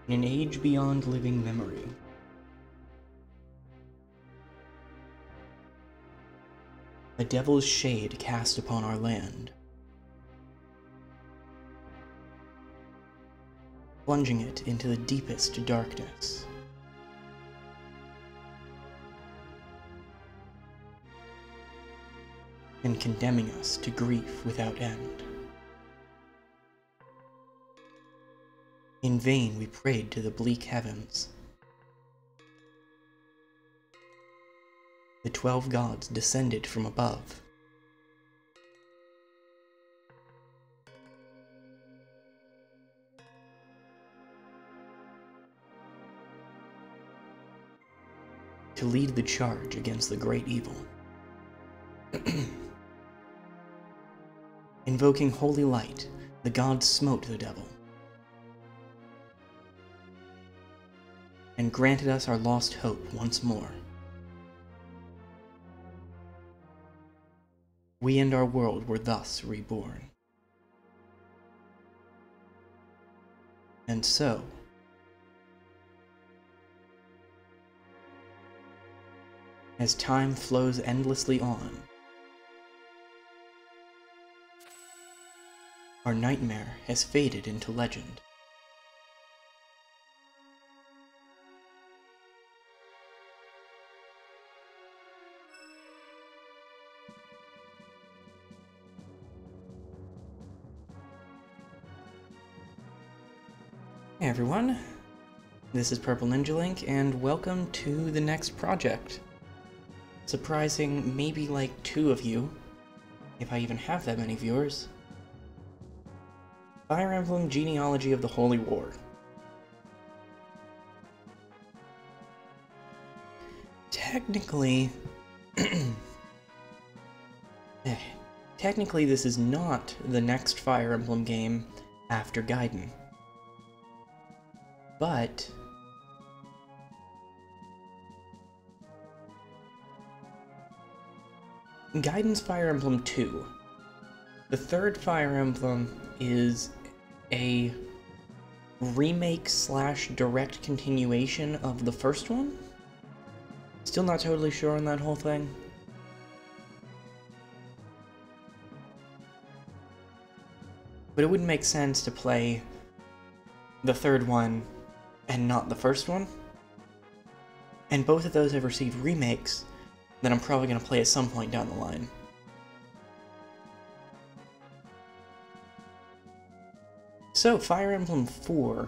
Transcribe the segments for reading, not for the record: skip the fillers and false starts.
In an age beyond living memory, a devil's shade cast upon our land, plunging it into the deepest darkness. And condemning us to grief without end. In vain we prayed to the bleak heavens. The 12 gods descended from above. To lead the charge against the great evil. Invoking holy light, the gods smote the devil, and granted us our lost hope once more. We and our world were thus reborn. And so, as time flows endlessly on, our nightmare has faded into legend. Hey everyone, this is Purple Ninja Link, and welcome to the next project. Surprising maybe like 2 of you, if I even have that many viewers. Fire Emblem Genealogy of the Holy War. Technically, technically this is not the next Fire Emblem game after Gaiden. But Gaiden's Fire Emblem 2. The third Fire Emblem is a remake / direct continuation of the first one. Still not totally sure on that whole thing. But it wouldn't make sense to play the third one and not the first one. And both of those have received remakes that I'm probably going to play at some point down the line. So, Fire Emblem 4.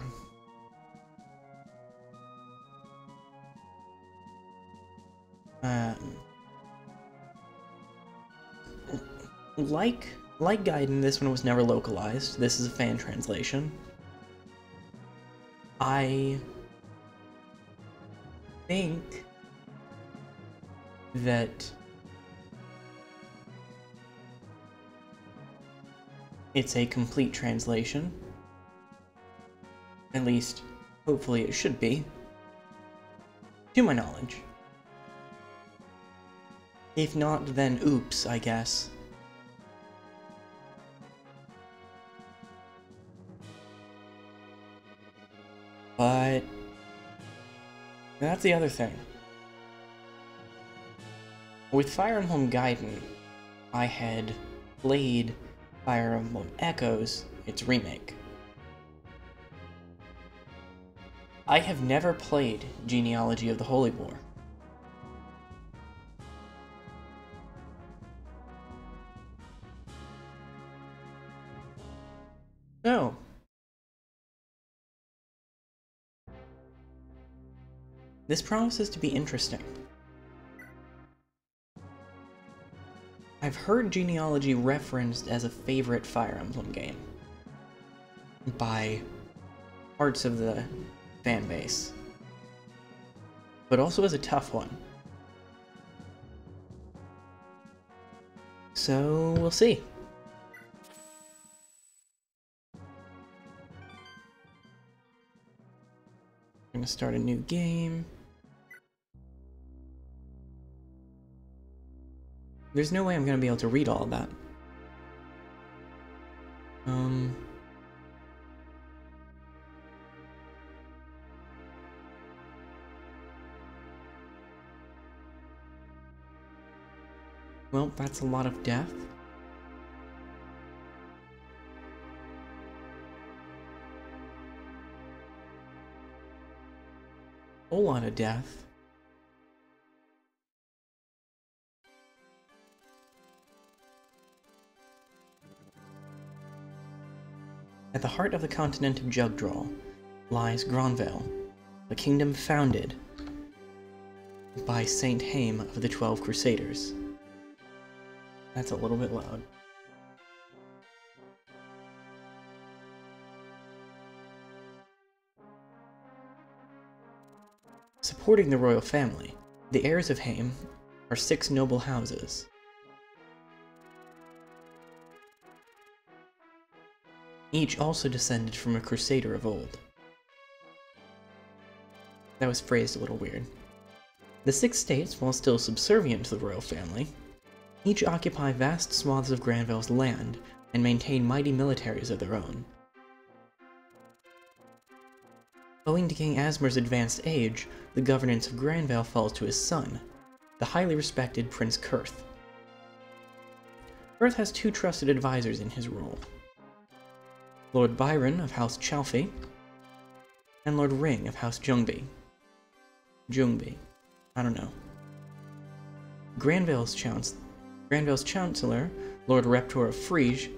Like Gaiden, this one was never localized. This is a fan translation. I think that it's a complete translation. At least, hopefully it should be. To my knowledge. If not, then oops, I guess. But that's the other thing. With Fire Emblem Gaiden, I had played Fire Emblem Echoes, its remake. I have never played Genealogy of the Holy War. So, this promises to be interesting. I've heard Genealogy referenced as a favorite Fire Emblem game by parts of the fan base, but also as a tough one. So, we'll see. I'm gonna start a new game. There's no way I'm gonna be able to read all of that. Well, that's a lot of death. Whole lot of death. At the heart of the continent of Jugdral lies Granville, a kingdom founded by Saint Haim of the 12 Crusaders. That's a little bit loud. Supporting the royal family, the heirs of Haim are 6 noble houses. Each also descended from a crusader of old. That was phrased a little weird. The 6 states, while still subservient to the royal family, each occupy vast swaths of Granville's land and maintain mighty militaries of their own. Owing to King Asmer's advanced age, the governance of Granville falls to his son, the highly respected Prince Kurth. Kurth has 2 trusted advisors in his role: Lord Byron of House Chalfie, and Lord Ring of House Jungby. I don't know. Granville's Chancellor, Lord Reptor of Frege,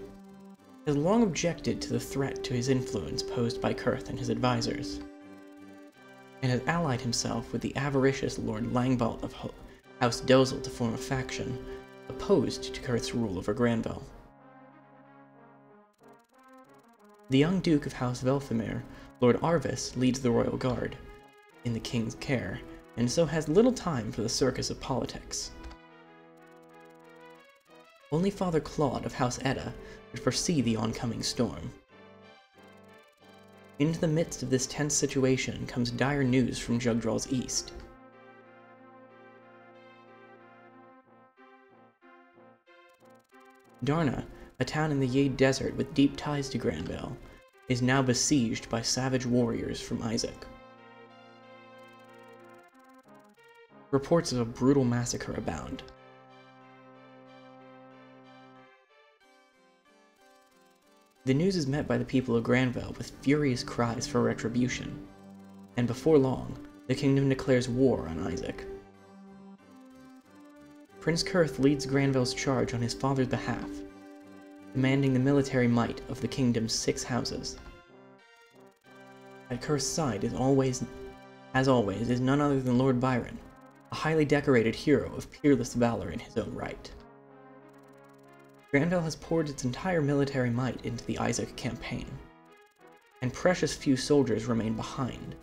has long objected to the threat to his influence posed by Kurth and his advisors, and has allied himself with the avaricious Lord Langbolt of House Dozel to form a faction opposed to Kurth's rule over Granville. The young Duke of House Velthamir, Lord Arvis, leads the Royal Guard in the King's care, and so has little time for the circus of politics. Only Father Claude of House Edda could foresee the oncoming storm. Into the midst of this tense situation comes dire news from Jugdral's east. Darna, a town in the Yade Desert with deep ties to Granville, is now besieged by savage warriors from Isaac. Reports of a brutal massacre abound. The news is met by the people of Granville with furious cries for retribution, and before long, the kingdom declares war on Isaac. Prince Kurth leads Granville's charge on his father's behalf, demanding the military might of the kingdom's 6 houses. At Kurth's side, as always, is none other than Lord Byron, a highly decorated hero of peerless valor in his own right. Granville has poured its entire military might into the Isaac campaign, and precious few soldiers remain behind,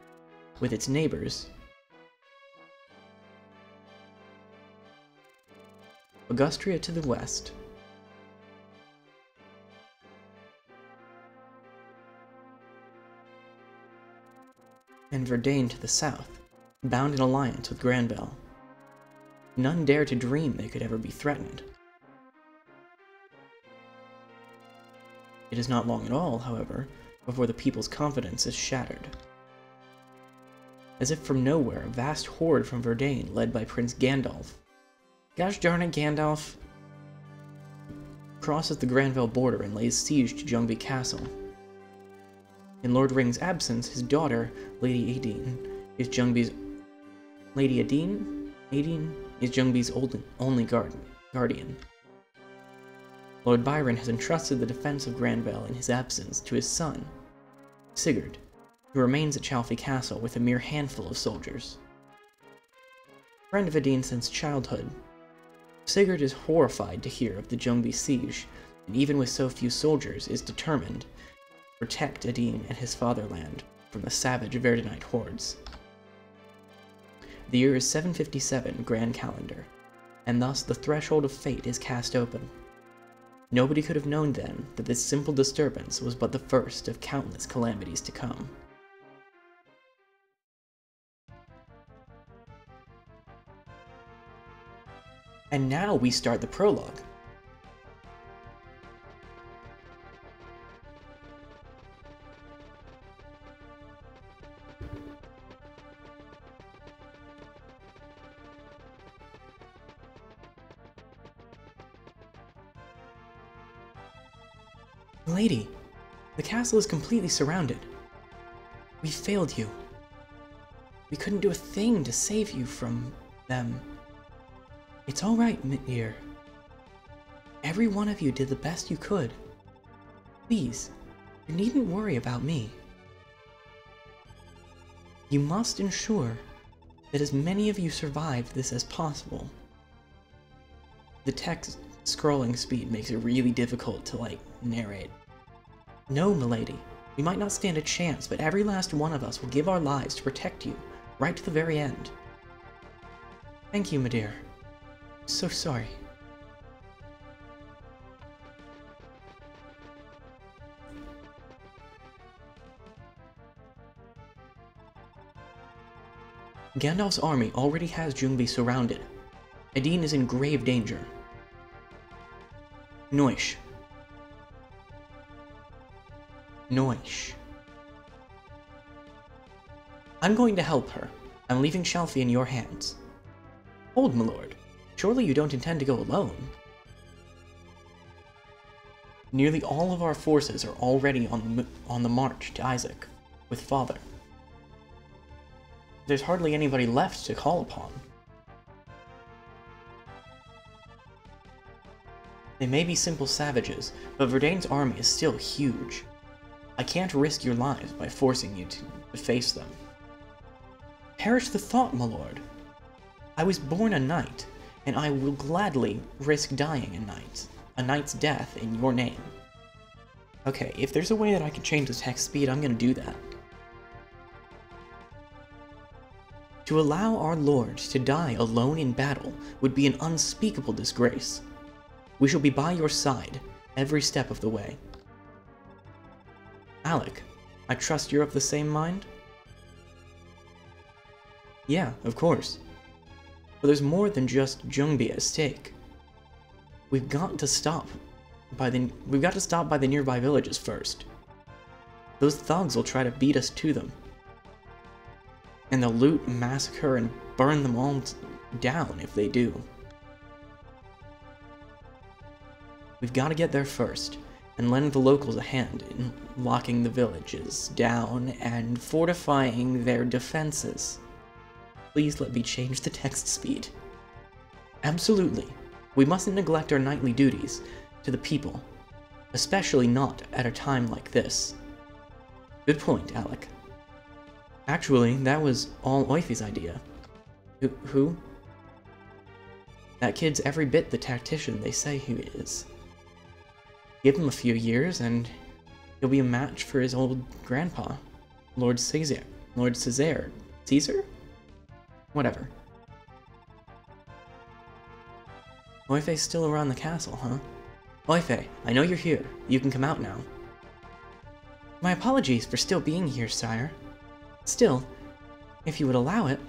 with its neighbors, Augustria to the west, and Verdane to the south, bound in alliance with Granville. None dare to dream they could ever be threatened. It is not long at all, however, before the people's confidence is shattered. As if from nowhere, a vast horde from Verdane, led by Prince Gandalf, gosh darn it, Gandalf, crosses the Granville border and lays siege to Jungby Castle. In Lord Ring's absence, his daughter, Lady Adine, is Jungby's only guardian. Lord Byron has entrusted the defense of Granville in his absence to his son, Sigurd, who remains at Chalfie Castle with a mere handful of soldiers. Friend of Adine since childhood, Sigurd is horrified to hear of the Jungby siege, and even with so few soldiers, is determined to protect Adine and his fatherland from the savage Verdinite hordes. The year is 757 Grand Calendar, and thus the threshold of fate is cast open. Nobody could have known then that this simple disturbance was but the first of countless calamities to come. And now we start the prologue. Milady, the castle is completely surrounded. We failed you. We couldn't do a thing to save you from them. It's all right, dear. Every one of you did the best you could. Please, you needn't worry about me. You must ensure that as many of you survived this as possible. The text scrolling speed makes it really difficult to, narrate. No, milady, we might not stand a chance, but every last one of us will give our lives to protect you, right to the very end. Thank you, my dear. So sorry. Gandalf's army already has Ljungby surrounded. Edin is in grave danger. Noish. I'm going to help her. I'm leaving Shelfie in your hands. Hold, my lord. Surely you don't intend to go alone? Nearly all of our forces are already on the march to Isaac, with Father. There's hardly anybody left to call upon. They may be simple savages, but Verdane's army is still huge. I can't risk your lives by forcing you to face them. Perish the thought, my lord. I was born a knight, and I will gladly risk dying a knight's death in your name. Okay, if there's a way that I can change the text speed, I'm gonna do that. To allow our lord to die alone in battle would be an unspeakable disgrace. We shall be by your side every step of the way. Alec, I trust you're of the same mind? Yeah, of course. But there's more than just Ljungby at stake. We've got to stop by the nearby villages first. Those thugs will try to beat us to them. And they'll loot, massacre, and burn them all down if they do. We've got to get there first, and lend the locals a hand in locking the villages down and fortifying their defenses. Please let me change the text speed. Absolutely. We mustn't neglect our knightly duties to the people, especially not at a time like this. Good point, Alec. Actually, that was all Oife's idea. Who? That kid's every bit the tactician they say he is. Give him a few years, and he'll be a match for his old grandpa, Lord Caesar. Caesar? Whatever. Oife's still around the castle, huh? Oife, I know you're here. You can come out now. My apologies for still being here, sire. Still, if you would allow it,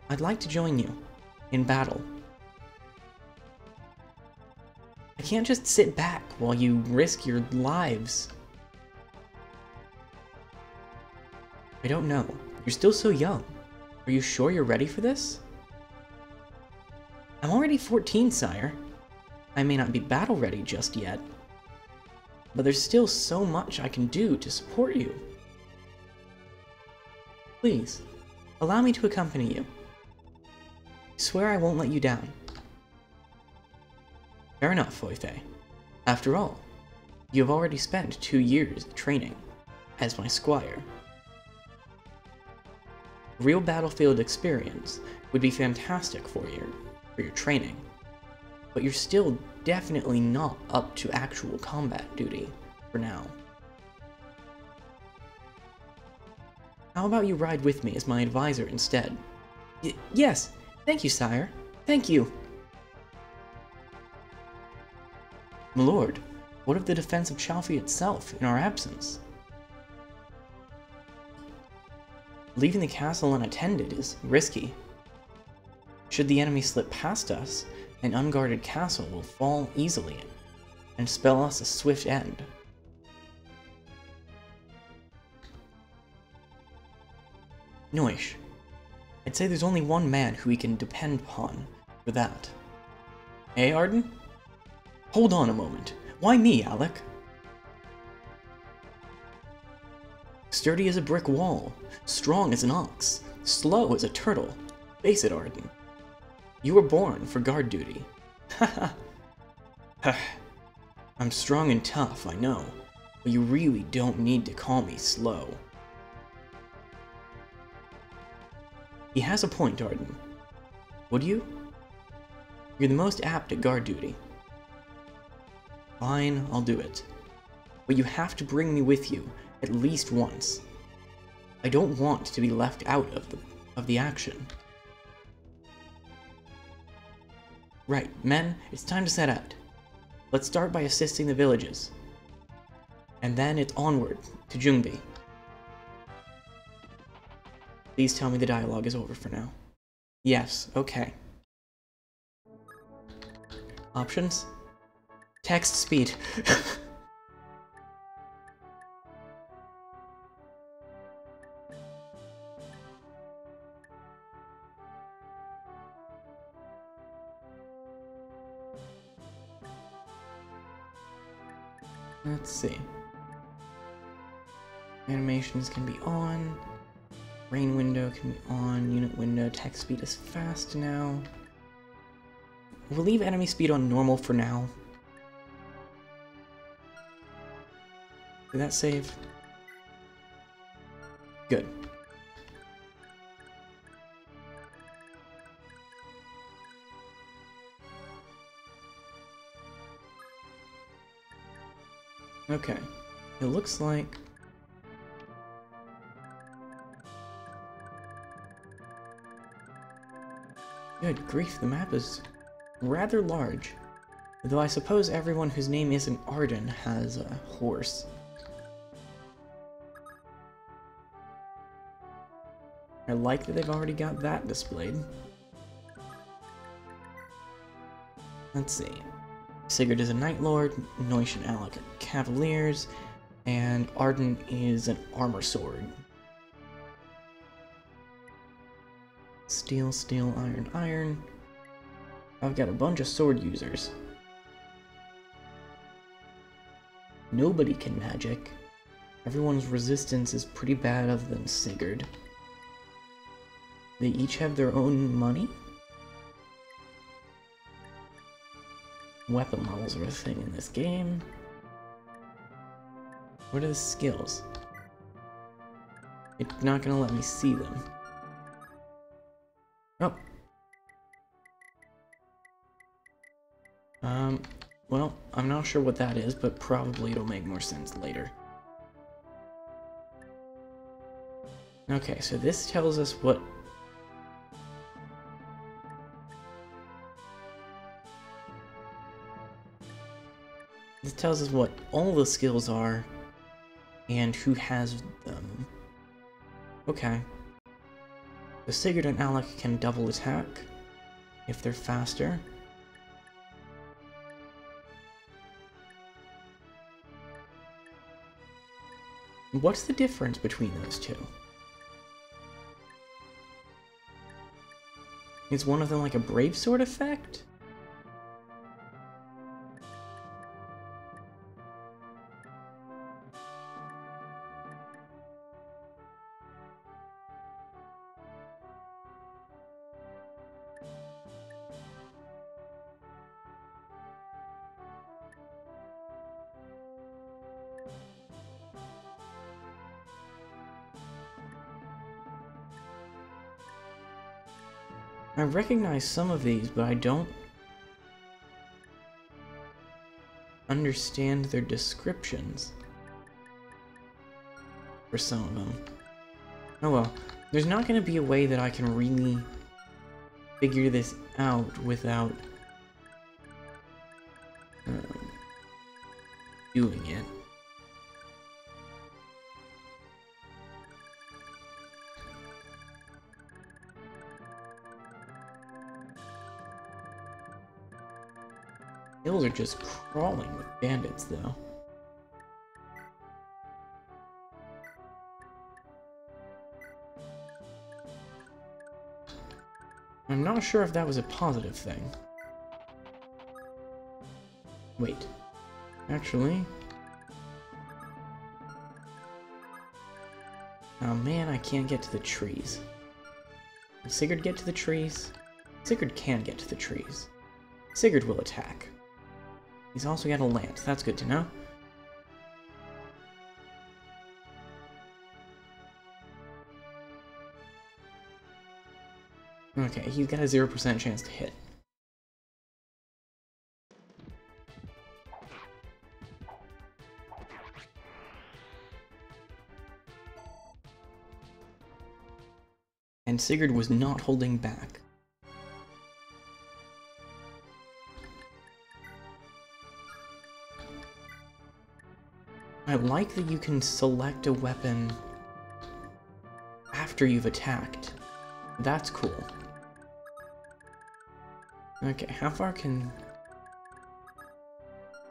I'd like to join you in battle. I can't just sit back while you risk your lives. I don't know. You're still so young. Are you sure you're ready for this? I'm already 14, sire. I may not be battle ready just yet, but there's still so much I can do to support you. Please, allow me to accompany you. I swear I won't let you down. Fair enough, Oife. After all, you have already spent 2 years training as my squire. Real battlefield experience would be fantastic for your training, but you're still definitely not up to actual combat duty for now. How about you ride with me as my advisor instead? Yes, thank you, sire. Thank you. My lord, what of the defense of Shelfie itself in our absence? Leaving the castle unattended is risky. Should the enemy slip past us, an unguarded castle will fall easily and spell us a swift end. Noish, I'd say there's only one man who we can depend upon for that. Eh, Arden? Hold on a moment. Why me, Alec? Sturdy as a brick wall, strong as an ox, slow as a turtle. Face it, Arden. You were born for guard duty. Haha. I'm strong and tough, I know, but you really don't need to call me slow. He has a point, Arden. Would you? You're the most apt at guard duty. Fine, I'll do it. But you have to bring me with you, at least once. I don't want to be left out of the action. Right, men, it's time to set out. Let's start by assisting the villages. And then it's onward to Jungbi. Please tell me the dialogue is over for now. Yes, okay. Options? Text speed. Let's see. Animations can be on. Rain window can be on. Unit window. Text speed is fast now. We'll leave enemy speed on normal for now. Did that save? Good. Okay. It looks like... Good grief, the map is rather large. Though I suppose everyone whose name isn't Arden has a horse. I like that they've already got that displayed. Let's see. Sigurd is a Knight Lord, Noish and Alec are Cavaliers, and Arden is an Armor Sword. Steel, steel, iron, iron. I've got a bunch of sword users. Nobody can magic. Everyone's resistance is pretty bad other than Sigurd. They each have their own money? Weapon levels are a thing in this game. What are the skills? It's not gonna let me see them. Oh. Well, I'm not sure what that is, but probably it'll make more sense later. Okay, so this tells us what... This tells us what all the skills are, and who has them. Okay. So Sigurd and Alec can double attack, if they're faster. What's the difference between those two? Is one of them like a brave sword effect? I recognize some of these, but I don't understand their descriptions for some of them. Oh well, there's not going to be a way that I can really figure this out without doing it. Hills are just crawling with bandits, though. I'm not sure if that was a positive thing. Wait. Actually... Oh man, I can't get to the trees. Will Sigurd get to the trees? Sigurd can get to the trees. Sigurd will attack. He's also got a lance, that's good to know. Okay, he's got a 0% chance to hit. And Sigurd was not holding back. I like that you can select a weapon after you've attacked. That's cool. Okay, how far can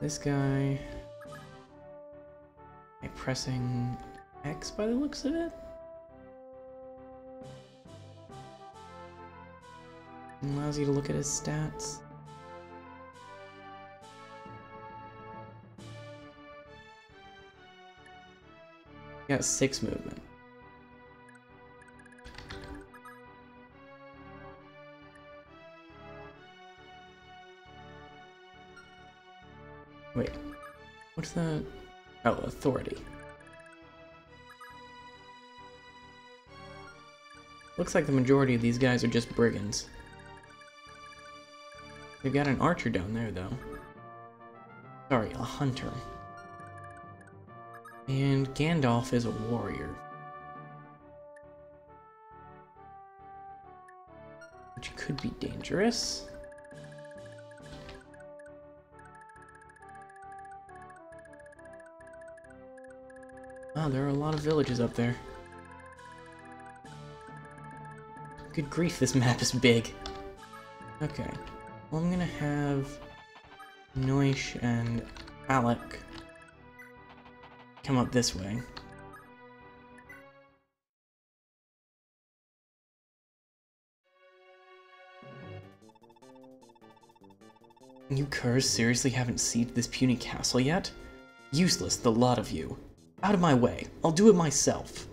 this guy... By pressing X by the looks of it? Allows you to look at his stats. Got 6 movement. Wait, what's that? Oh, authority. Looks like the majority of these guys are just brigands. They've got an archer down there, though. Sorry, a hunter. And Gandalf is a warrior. Which could be dangerous. Oh, there are a lot of villages up there. Good grief, this map is big. Okay. Well, I'm gonna have Noish and Alec come up this way. You curs seriously haven't sieged this puny castle yet? Useless, the lot of you. Out of my way. I'll do it myself.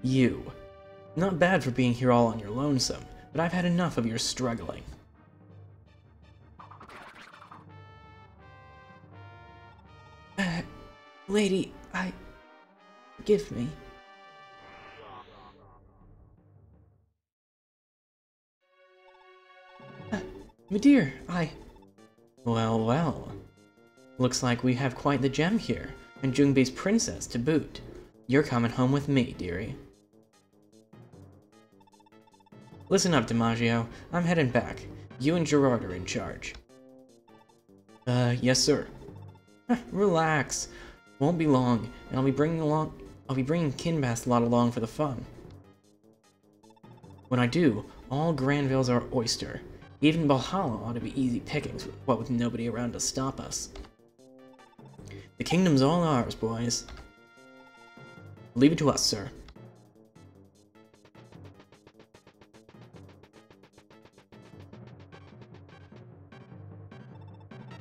You. Not bad for being here all on your lonesome, but I've had enough of your struggling. Lady, forgive me. My dear, Well, well. Looks like we have quite the gem here, and Jungbei's princess to boot. You're coming home with me, dearie. Listen up, DiMaggio. I'm heading back. You and Gerard are in charge. Yes, sir. Relax. Won't be long, and I'll be bringing Kinbath's lot along for the fun. When I do, all Granville's our oyster. Even Valhalla ought to be easy pickings, what with nobody around to stop us. The kingdom's all ours, boys. Leave it to us, sir.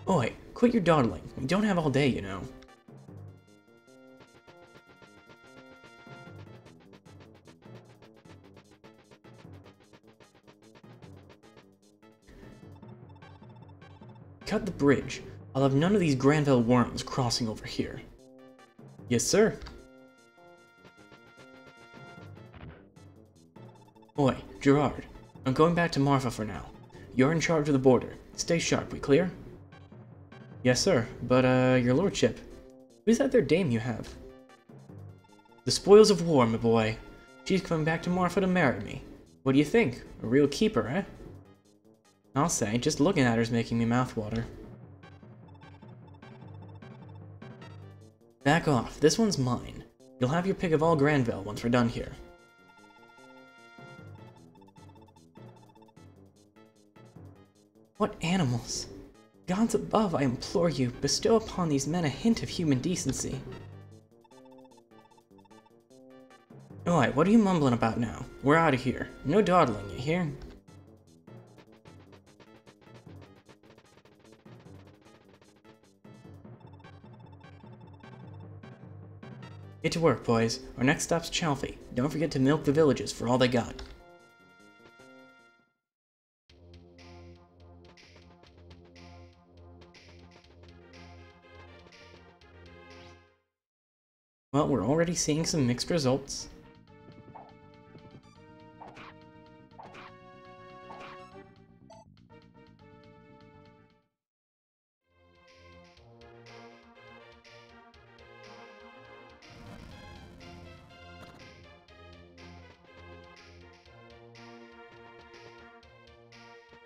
Oi, quit your dawdling. We don't have all day, you know. Cut the bridge. I'll have none of these Granville worms crossing over here. Yes, sir. Oi, Gerard. I'm going back to Marfa for now. You're in charge of the border. Stay sharp, we clear? Yes, sir, but, your lordship. Who's that there dame you have? The spoils of war, my boy. She's coming back to Marfa to marry me. What do you think? A real keeper, eh? I'll say, just looking at her's making me mouthwater. Back off, this one's mine. You'll have your pick of all Granville once we're done here. What animals? Gods above, I implore you, bestow upon these men a hint of human decency. Alright, what are you mumbling about now? We're out of here. No dawdling, you hear? Get to work, boys. Our next stop's Chalfie. Don't forget to milk the villages for all they got. Well, we're already seeing some mixed results.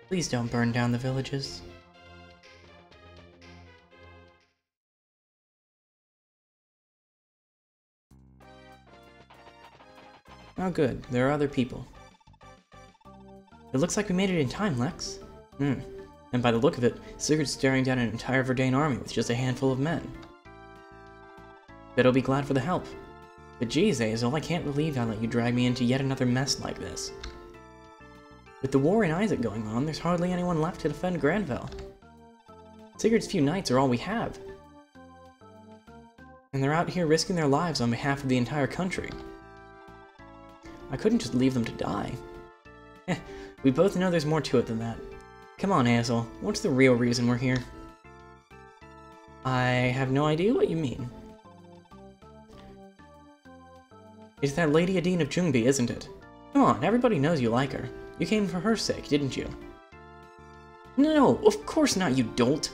Please don't burn down the villages. Oh good, there are other people. It looks like we made it in time, Lex. And by the look of it, Sigurd's staring down an entire Verdane army with just a handful of men. Bet I'll be glad for the help. But geez, Azel, I can't believe I let you drag me into yet another mess like this. With the war in Isaac going on, there's hardly anyone left to defend Granville. Sigurd's few knights are all we have. And they're out here risking their lives on behalf of the entire country. I couldn't just leave them to die. We both know there's more to it than that. Come on, Azel, what's the real reason we're here? I have no idea what you mean. It's that Lady Adine of Jungbi, isn't it? Come on, everybody knows you like her. You came for her sake, didn't you? No, of course not, you dolt!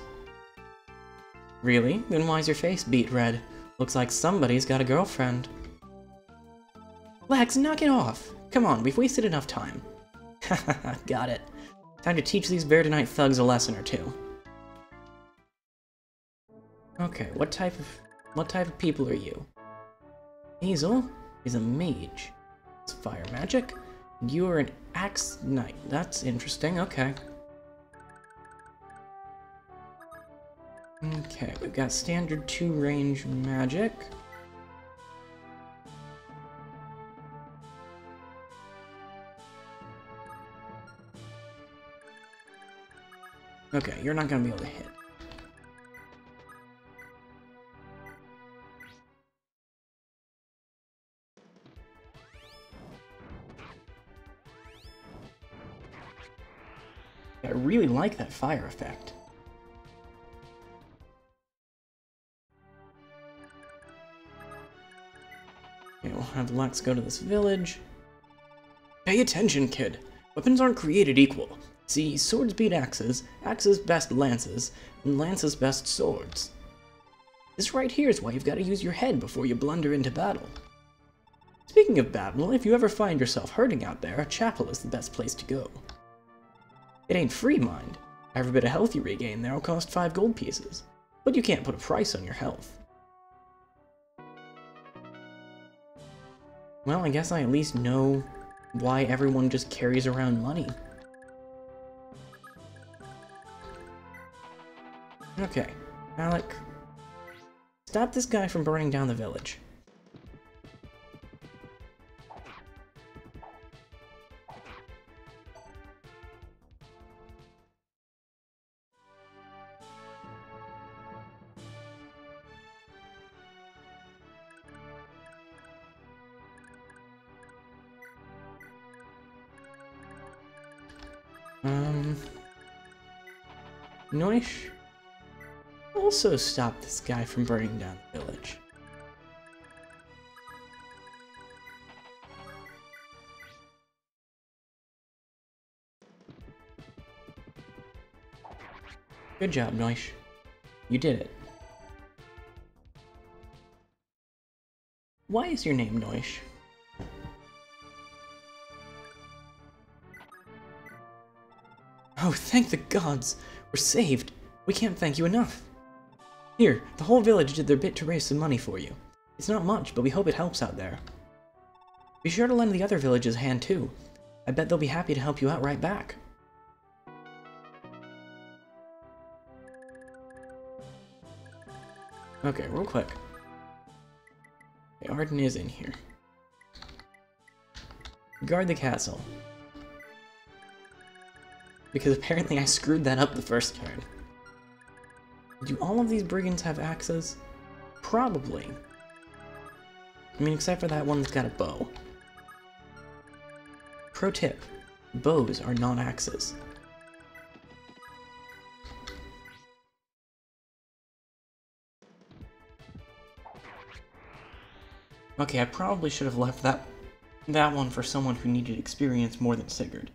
Really? Then why's your face beat red? Looks like somebody's got a girlfriend. Lex, knock it off! Come on, we've wasted enough time. Hahaha, got it. Time to teach these Verdanite thugs a lesson or two. Okay, what type of people are you? Hazel is a mage. It's fire magic. You are an axe knight. That's interesting, okay. Okay, we've got standard 2-range magic. Okay, you're not gonna be able to hit. I really like that fire effect. Okay, we'll have Lex go to this village. Pay attention, kid. Weapons aren't created equal. See, swords beat axes, axes best lances, and lances best swords. This right here is why you've got to use your head before you blunder into battle. Speaking of battle, if you ever find yourself hurting out there, a chapel is the best place to go. It ain't free, mind. Every bit of health you regain there will cost 5 gold pieces, but you can't put a price on your health. Well, I guess I at least know why everyone just carries around money. Okay, Alec, stop this guy from burning down the village. Noish, also stop this guy from burning down the village. Good job, Noish. You did it. Why is your name Noish? Oh, thank the gods! We're saved! We can't thank you enough! Here, the whole village did their bit to raise some money for you. It's not much, but we hope it helps out there. Be sure to lend the other villages a hand too. I bet they'll be happy to help you out right back. Okay, real quick. Okay, Arden is in here. Guard the castle. Because apparently I screwed that up the first turn. Do all of these brigands have axes? Probably. I mean, except for that one that's got a bow. Pro tip, bows are not axes. Okay, I probably should have left that one for someone who needed experience more than Sigurd.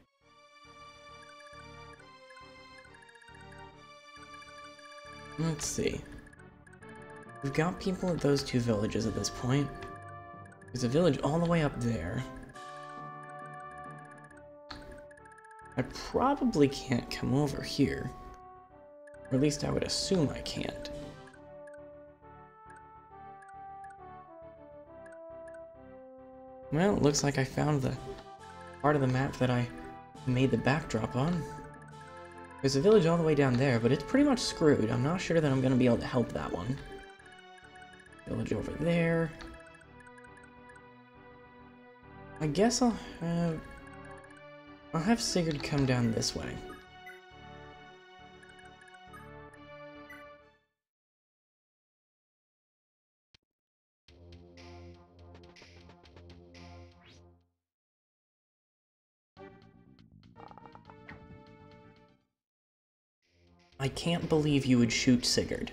Let's see. We've got people at those two villages at this point. There's a village all the way up there. I probably can't come over here. Or at least I would assume I can't. Well, it looks like I found the part of the map that I made the backdrop on. There's a village all the way down there, but it's pretty much screwed. I'm not sure that I'm going to be able to help that one. Village over there. I guess I'll have Sigurd come down this way. I can't believe you would shoot Sigurd.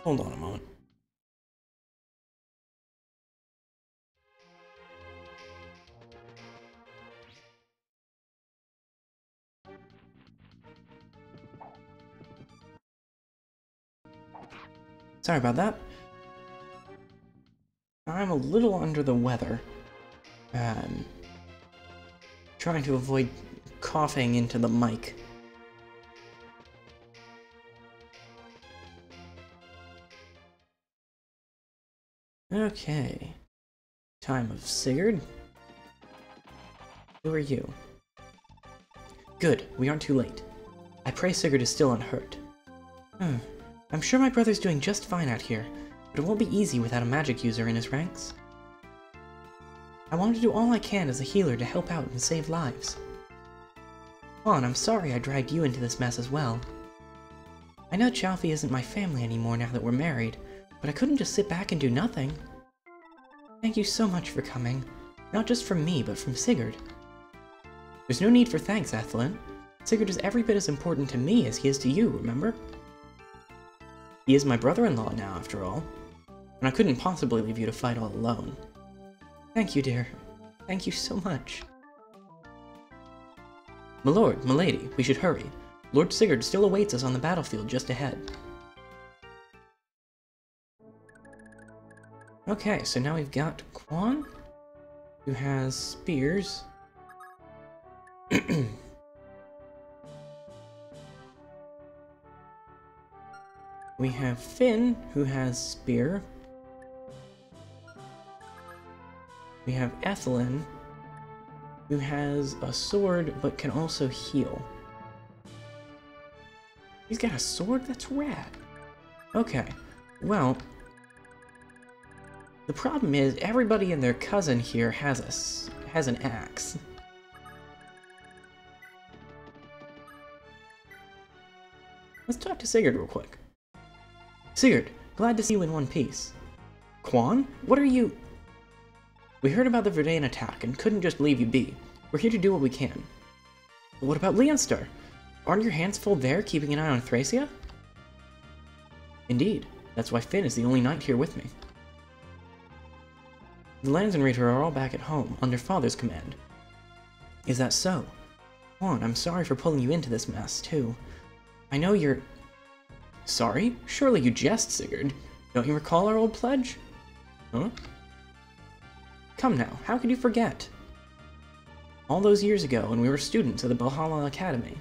Hold on a moment. Sorry about that. I'm a little under the weather. Trying to avoid coughing into the mic. Okay. Time of Sigurd. Who are you? Good, we aren't too late. I pray Sigurd is still unhurt. I'm sure my brother's doing just fine out here, but it won't be easy without a magic user in his ranks. I want to do all I can as a healer to help out and save lives. Juan, I'm sorry I dragged you into this mess as well. I know Chalfie isn't my family anymore now that we're married, but I couldn't just sit back and do nothing. Thank you so much for coming. Not just from me, but from Sigurd. There's no need for thanks, Ethelyn. Sigurd is every bit as important to me as he is to you, remember? He is my brother-in-law now, after all. And I couldn't possibly leave you to fight all alone. Thank you, dear. Thank you so much. My lord, my lady, we should hurry. Lord Sigurd still awaits us on the battlefield just ahead. Okay, so now we've got Quan, who has spears. We have Finn, who has spear. We have Ethelyn, who has a sword but can also heal. He's got a sword? That's rad. Okay, well, the problem is everybody and their cousin here has an axe. Let's talk to Sigurd real quick. Sigurd, glad to see you in one piece. Quan, what are you... We heard about the Verdain attack and couldn't just leave you be. We're here to do what we can. But what about Leonstar? Aren't your hands full there, keeping an eye on Thracia? Indeed. That's why Finn is the only knight here with me. The Lanzenreiter are all back at home, under Father's command. Is that so? Juan, I'm sorry for pulling you into this mess, too. I know you're... Sorry? Surely you jest, Sigurd. Don't you recall our old pledge? Huh? Come now, how could you forget? All those years ago when we were students at the Valhalla Academy.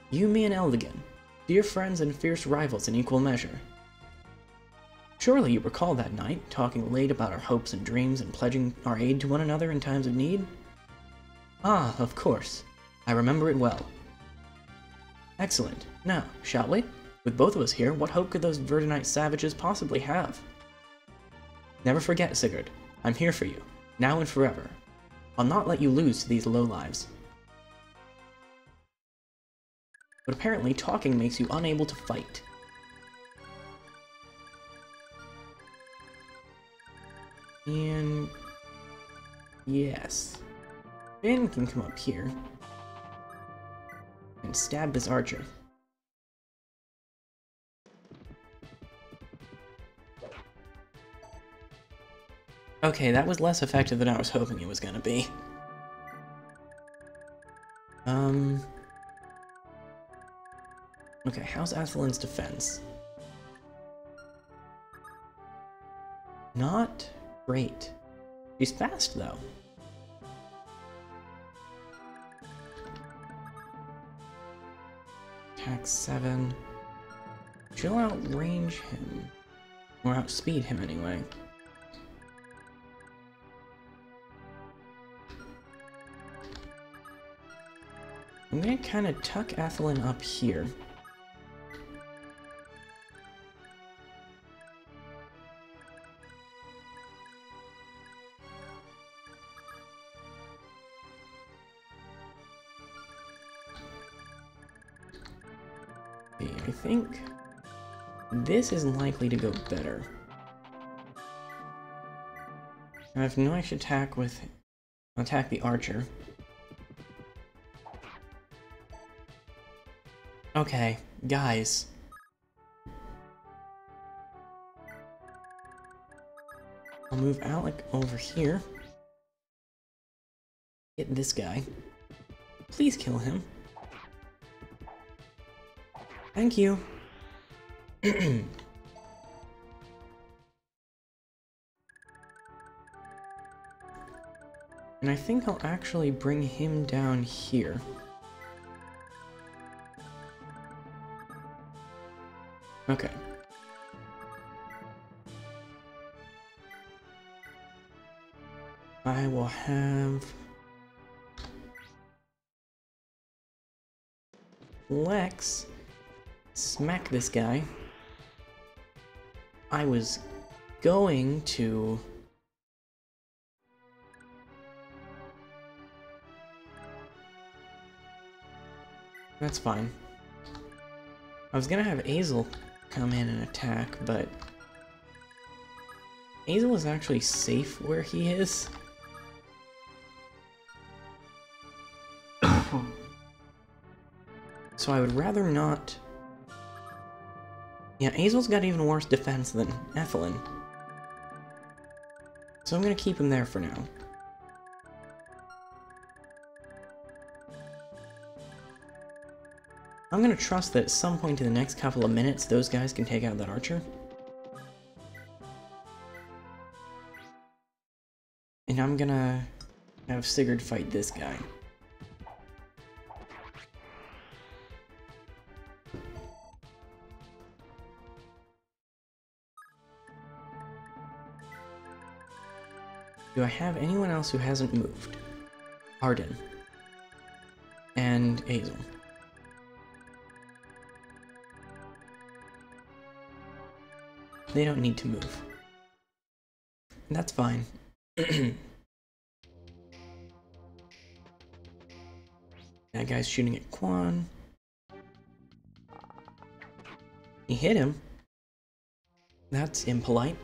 You, me, and Eldigan, dear friends and fierce rivals in equal measure. Surely you recall that night, talking late about our hopes and dreams and pledging our aid to one another in times of need? Ah, of course. I remember it well. Excellent. Now, shall we? With both of us here, what hope could those Verdunite savages possibly have? Never forget, Sigurd. I'm here for you, now and forever. I'll not let you lose to these lowlives. But apparently talking makes you unable to fight. And... yes. Finn can come up here and stab this archer. Okay, that was less effective than I was hoping it was gonna be. Okay, how's Athelin's defense? Not great. She's fast, though. Attack 7. She'll outrange him. Or outspeed him, anyway. I'm gonna kind of tuck Athelin up here. I think this is likely to go better. I have no, I should attack the archer. Okay, guys. I'll move Alec over here. Get this guy. Please kill him. Thank you. And I think I'll actually bring him down here. Okay. I will have Lex smack this guy. I was going to... That's fine. I was gonna have Azel come in and attack, but Azel is actually safe where he is. So I would rather not... Yeah, Azel's got even worse defense than Ethelyn. So I'm gonna keep him there for now. I'm gonna trust that at some point in the next couple of minutes, those guys can take out that archer. And I'm gonna have Sigurd fight this guy. Do I have anyone else who hasn't moved? Arden. And Azel. They don't need to move. That's fine. That guy's shooting at Quan. He hit him. That's impolite.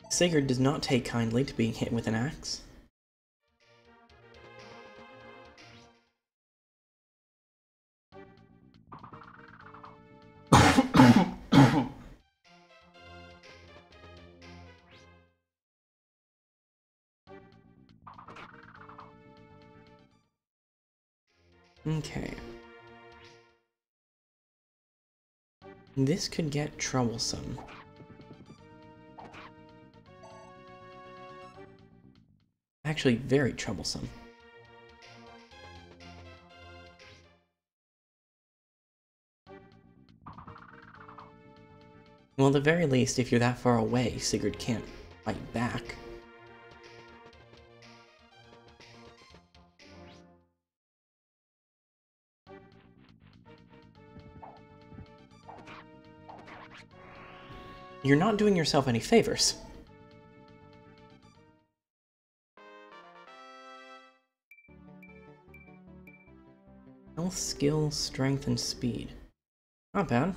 Sigurd does not take kindly to being hit with an axe. Okay. This could get troublesome. Actually, very troublesome. Well, at the very least, if you're that far away, Sigurd can't fight back. You're not doing yourself any favors. Health, skill, strength, and speed. Not bad.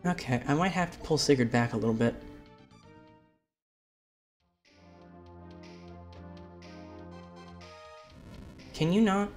Okay, I might have to pull Sigurd back a little bit. Can you not?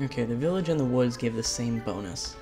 Okay, the village and the woods give the same bonus.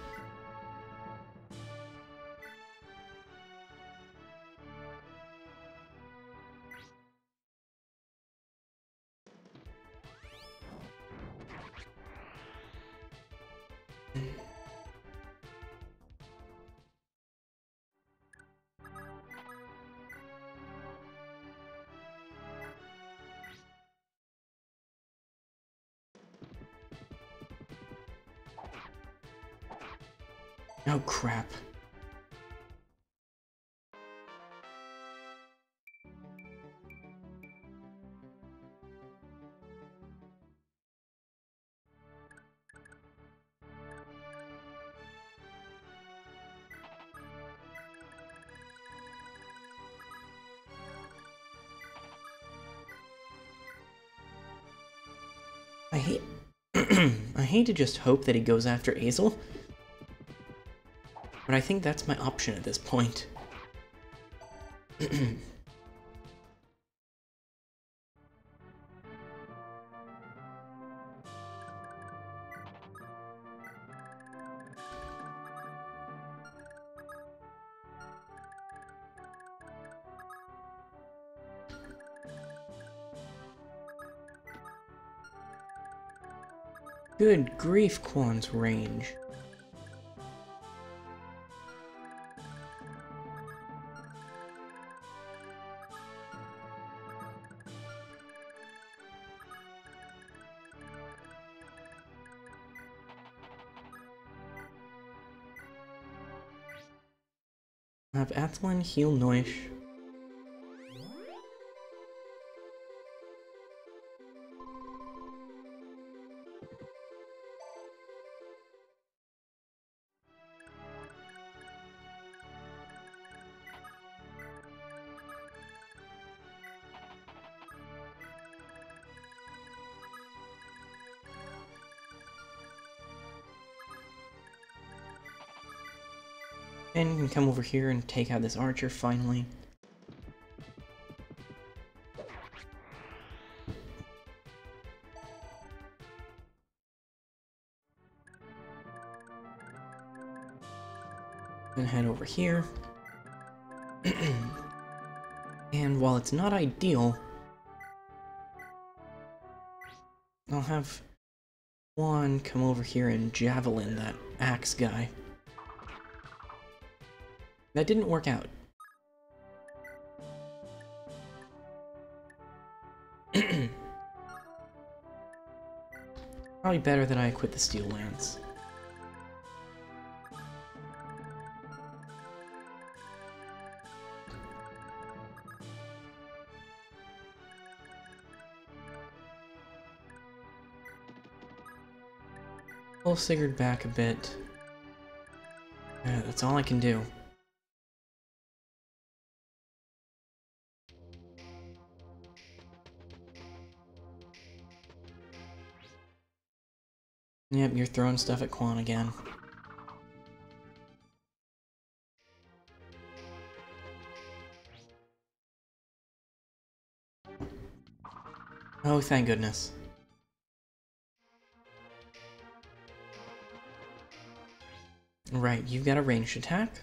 Oh crap. I hate I hate to just hope that he goes after Azel, but I think that's my option at this point. Good grief, Quan's range. Have Athlon heal Noish. And you can come over here and take out this archer finally. Then head over here. And while it's not ideal, I'll have Juan come over here and javelin that axe guy. That didn't work out. Probably better that I equip the steel lance. Pull Sigurd back a bit. That's all I can do. Yep, you're throwing stuff at Quan again. Oh, thank goodness. Right, you've got a ranged attack.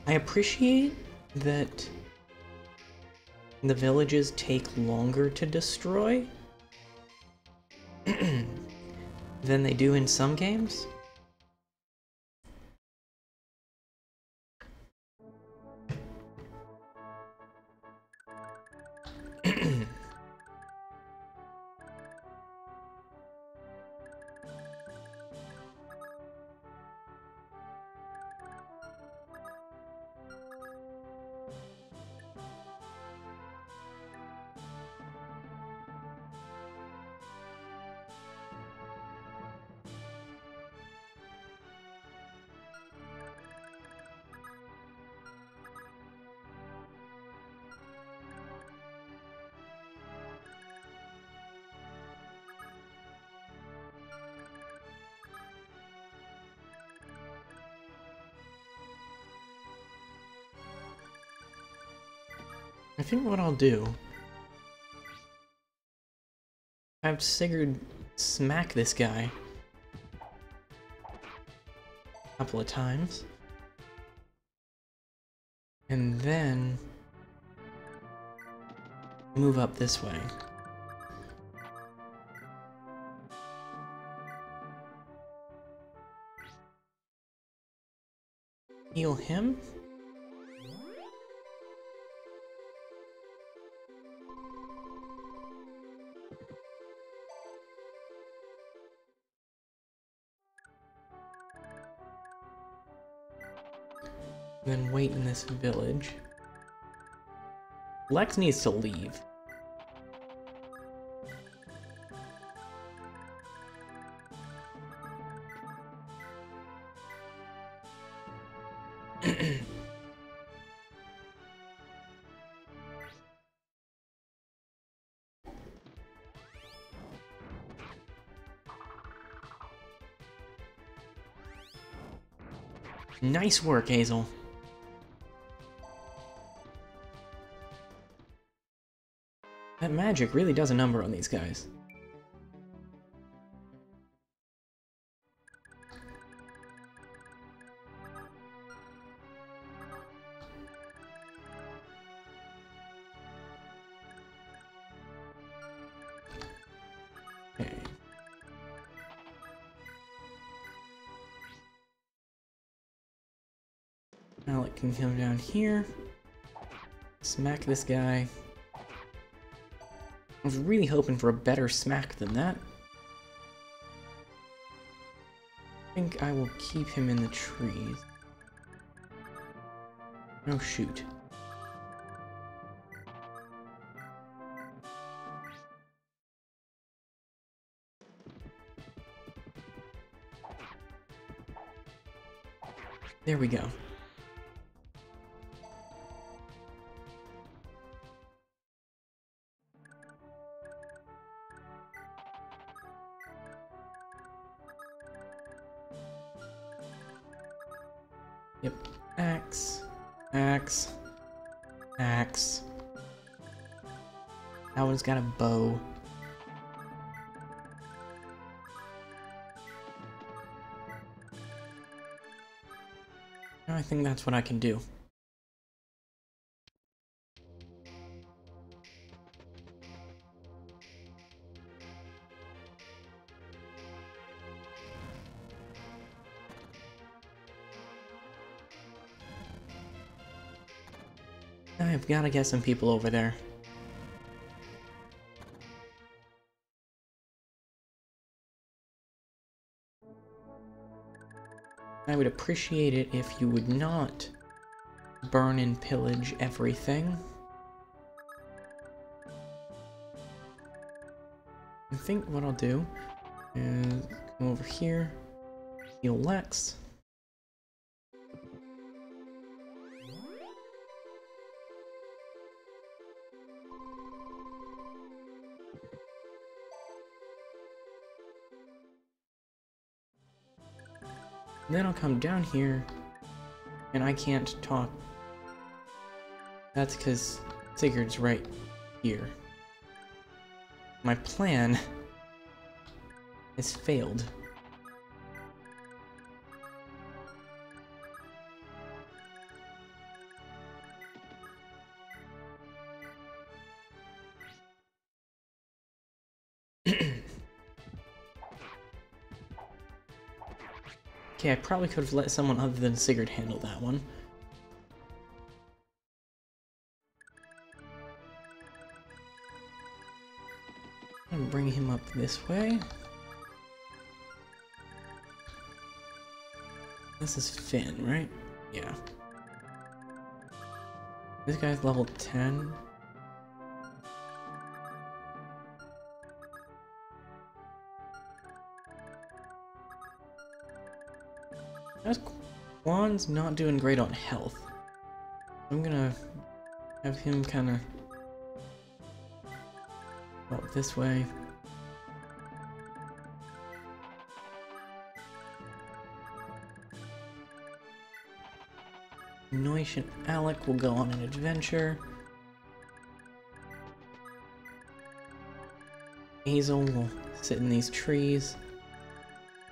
I appreciate that the villages take longer to destroy than they do in some games. I think what I'll do, have Sigurd smack this guy a couple of times, and then move up this way. Heal him. Then wait in this village. Lex needs to leave. Nice work, Hazel. That magic really does a number on these guys. Okay. Alec can come down here. Smack this guy. I was really hoping for a better smack than that. I think I will keep him in the trees. Oh shoot. There we go. Yep. Axe. Axe. Axe. That one's got a bow. I think that's what I can do. I've got to get some people over there. I would appreciate it if you would not burn and pillage everything. I think what I'll do is come over here, heal Lex. Then I'll come down here, and I can't talk. That's because Sigurd's right here. My plan has failed. Okay, I probably could have let someone other than Sigurd handle that one. And bring him up this way. This is Finn, right? Yeah. This guy's level 10. Juan's not doing great on health. I'm gonna have him kind of up this way. Noish and Alec will go on an adventure. Hazel will sit in these trees.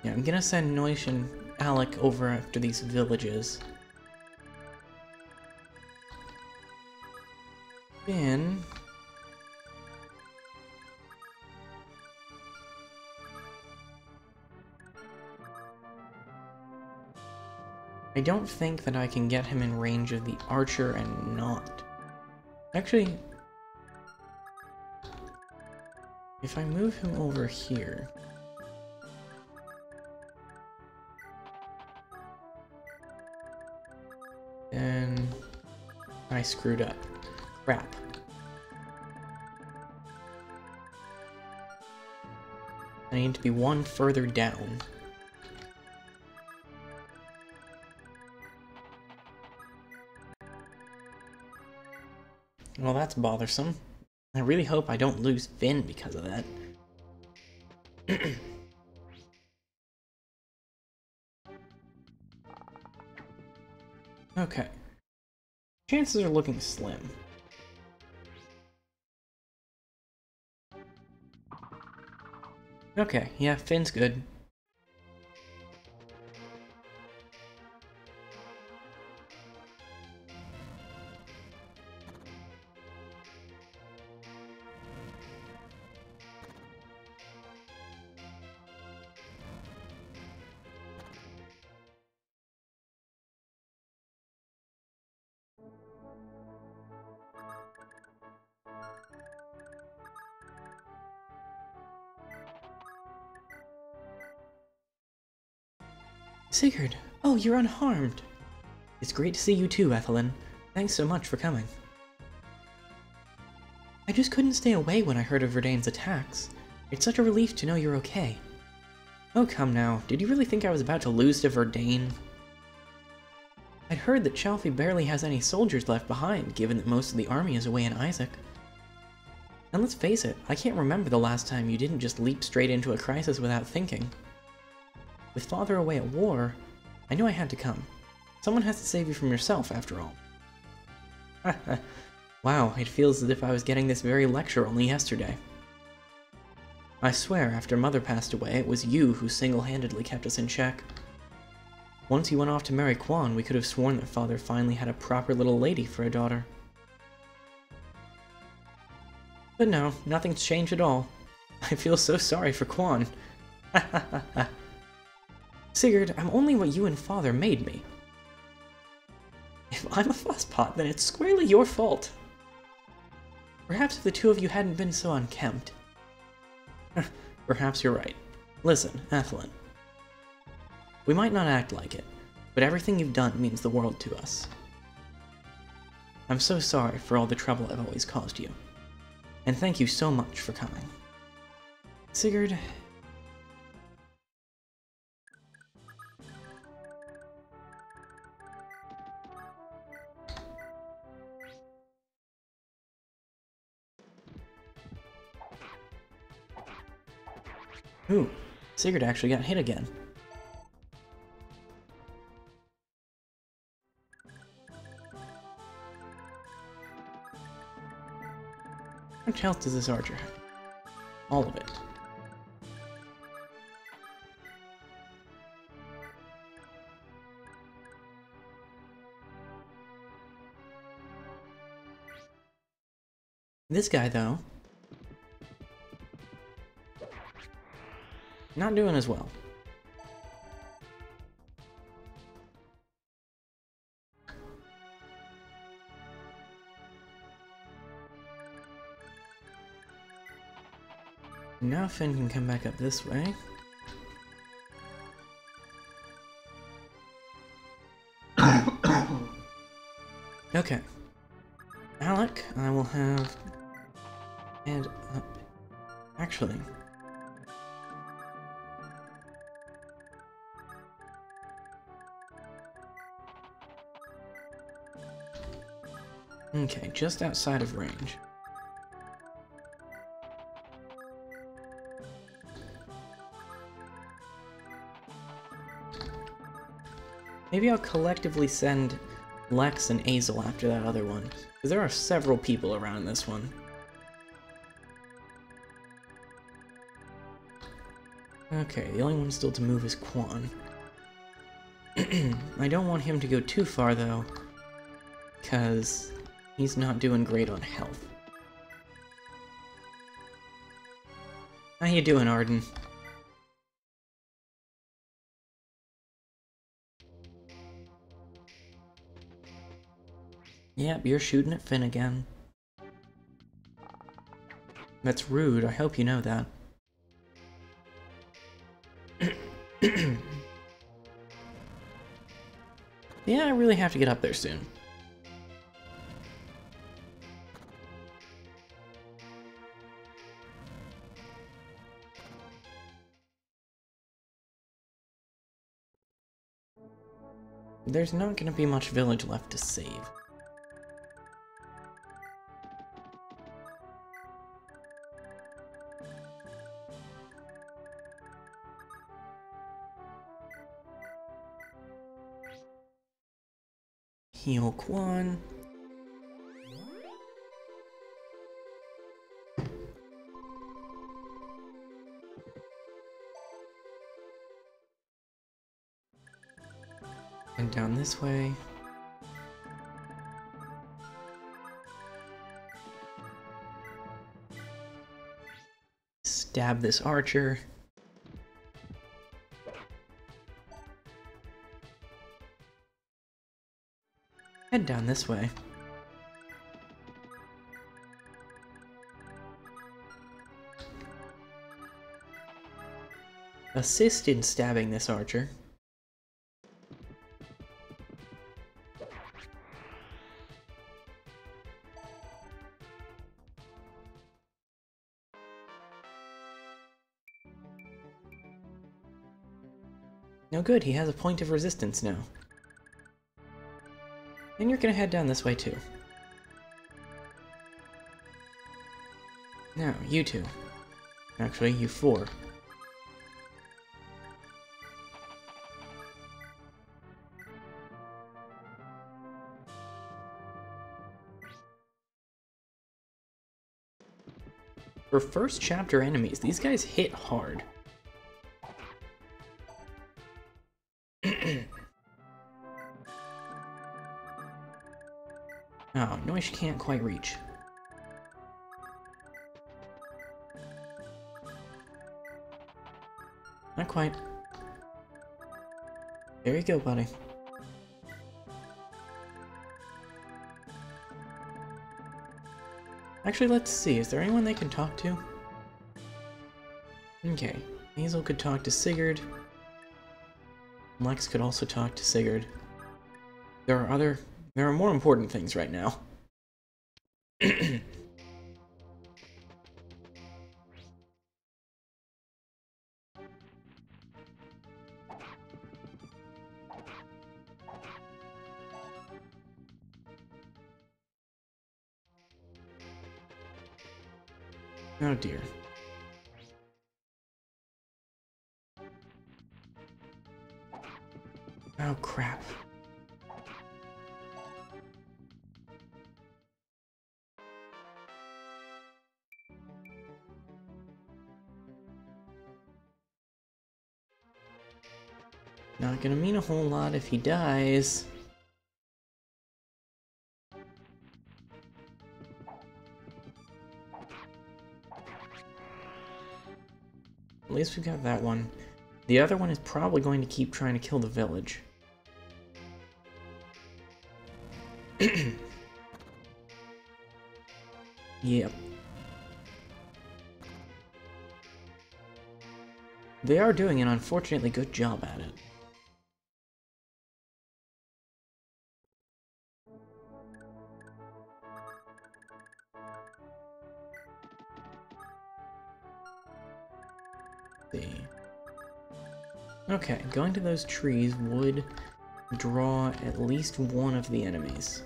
Yeah, I'm gonna send Noish and Alec over after these villages. Then I don't think that I can get him in range of the archer and not. Actually, if I move him over here, then I screwed up. Crap. I need to be one further down. Well, that's bothersome. I really hope I don't lose Finn because of that. Okay. Chances are looking slim. Okay, yeah, Finn's good. Sigurd! Oh, you're unharmed! It's great to see you too, Ethelyn. Thanks so much for coming. I just couldn't stay away when I heard of Verdane's attacks. It's such a relief to know you're okay. Oh, come now. Did you really think I was about to lose to Verdane? I'd heard that Chalfie barely has any soldiers left behind, given that most of the army is away in Isaac. And let's face it, I can't remember the last time you didn't just leap straight into a crisis without thinking. With Father away at war, I knew I had to come. Someone has to save you from yourself, after all. Wow, it feels as if I was getting this very lecture only yesterday. I swear, after Mother passed away, it was you who single-handedly kept us in check. Once you went off to marry Quan, we could have sworn that Father finally had a proper little lady for a daughter. But no, nothing's changed at all. I feel so sorry for Quan. Sigurd, I'm only what you and Father made me. If I'm a fusspot, then it's squarely your fault. Perhaps if the two of you hadn't been so unkempt. Perhaps you're right. Listen, Ethelyn. We might not act like it, but everything you've done means the world to us. I'm so sorry for all the trouble I've always caused you. And thank you so much for coming. Sigurd... Ooh, Sigurd actually got hit again. How much health does this archer have? All of it. This guy, though, not doing as well. Now Finn can come back up this way. Okay. Alec, I will have head up. Actually. Okay, just outside of range. Maybe I'll collectively send Lex and Azel after that other one, because there are several people around this one. Okay, the only one still to move is Quan. I don't want him to go too far, though, because he's not doing great on health. How you doing, Arden? Yep, you're shooting at Finn again. That's rude, I hope you know that. Yeah, I really have to get up there soon. There's not gonna be much village left to save. Heal Quan. And down this way. Stab this archer. Head down this way. Assist in stabbing this archer. No good, he has a point of resistance now. And you're gonna head down this way too. Now, you two. Actually, you four. For first chapter enemies, these guys hit hard. Oh, Noish can't quite reach. Not quite. There you go, buddy. Actually, let's see. Is there anyone they can talk to? Okay. Hazel could talk to Sigurd. Lex could also talk to Sigurd. There are more important things right now. Oh dear. Oh crap. Not gonna mean a whole lot if he dies. At least we've got that one. The other one is probably going to keep trying to kill the village. Yep. They are doing an unfortunately good job at it. Let's see. Okay, going to those trees would draw at least one of the enemies.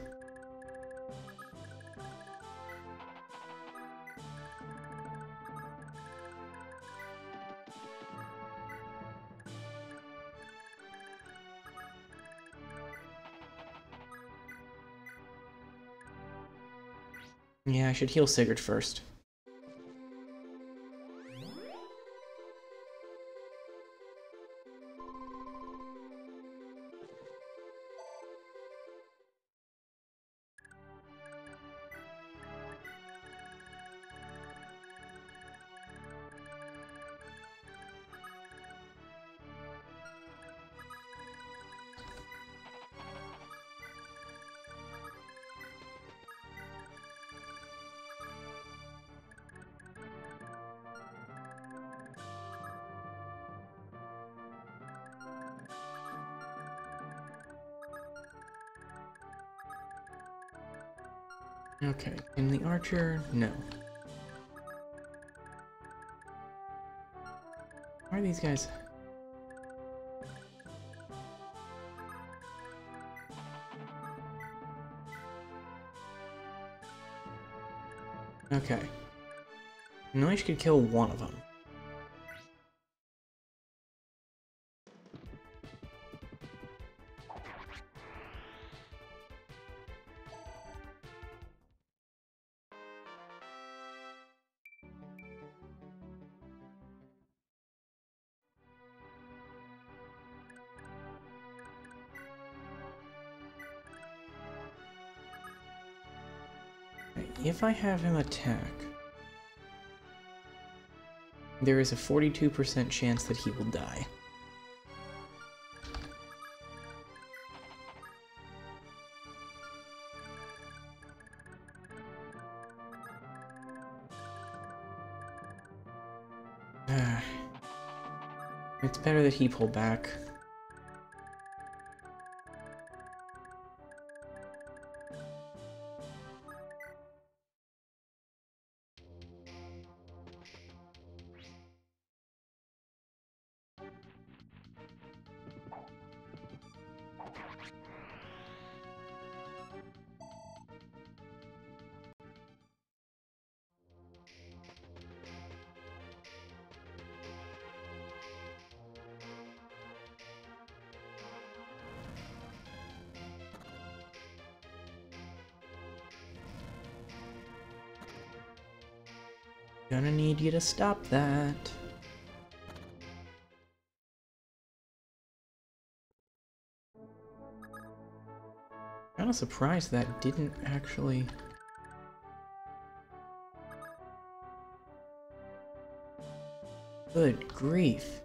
Yeah, I should heal Sigurd first. Okay, and the archer, no. Why are these guys? Okay. Noise could kill one of them. If I have him attack, there is a 42% chance that he will die. It's better that he pull back. Gonna need you to stop that. Kinda surprised that didn't actually... Good grief.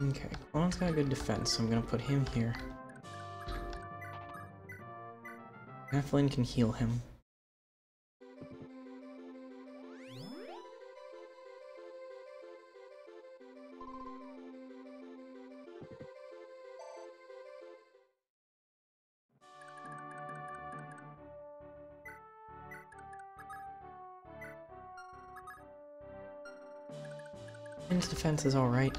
Okay, Clon's got a good defense, so I'm gonna put him here. Halfling can heal him. His defense is alright.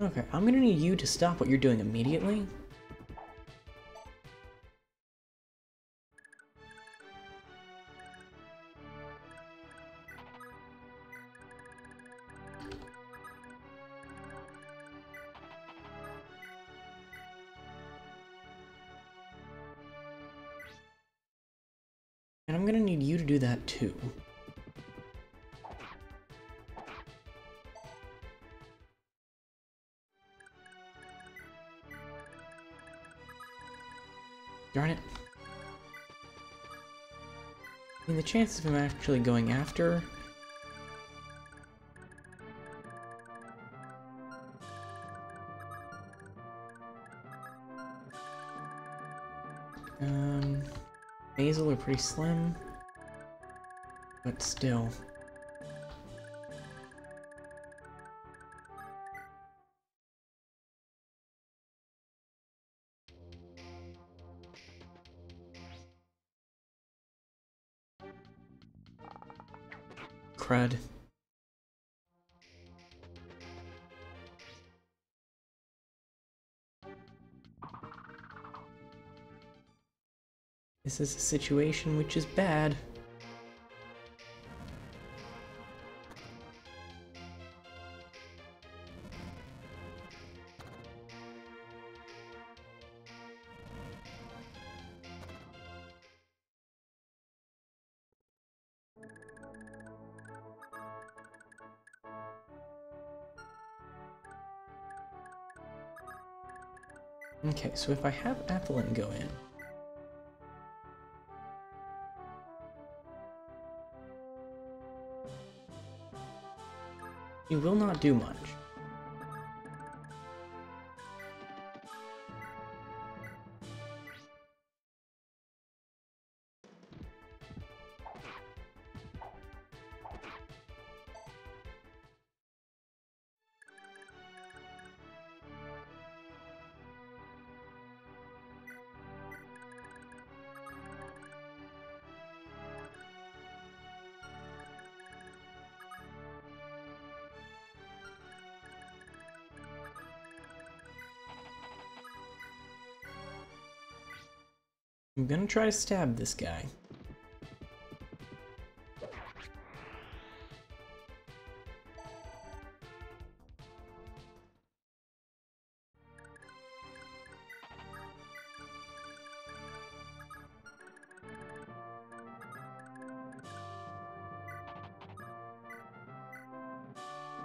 Okay, I'm gonna need you to stop what you're doing immediately. And I'm gonna need you to do that too. Darn it. I mean, the chances of him actually going after... Basil are pretty slim, but still. Crud. This is a situation which is bad. Okay, so if I have Athelin go in, he will not do much. I'm gonna try to stab this guy.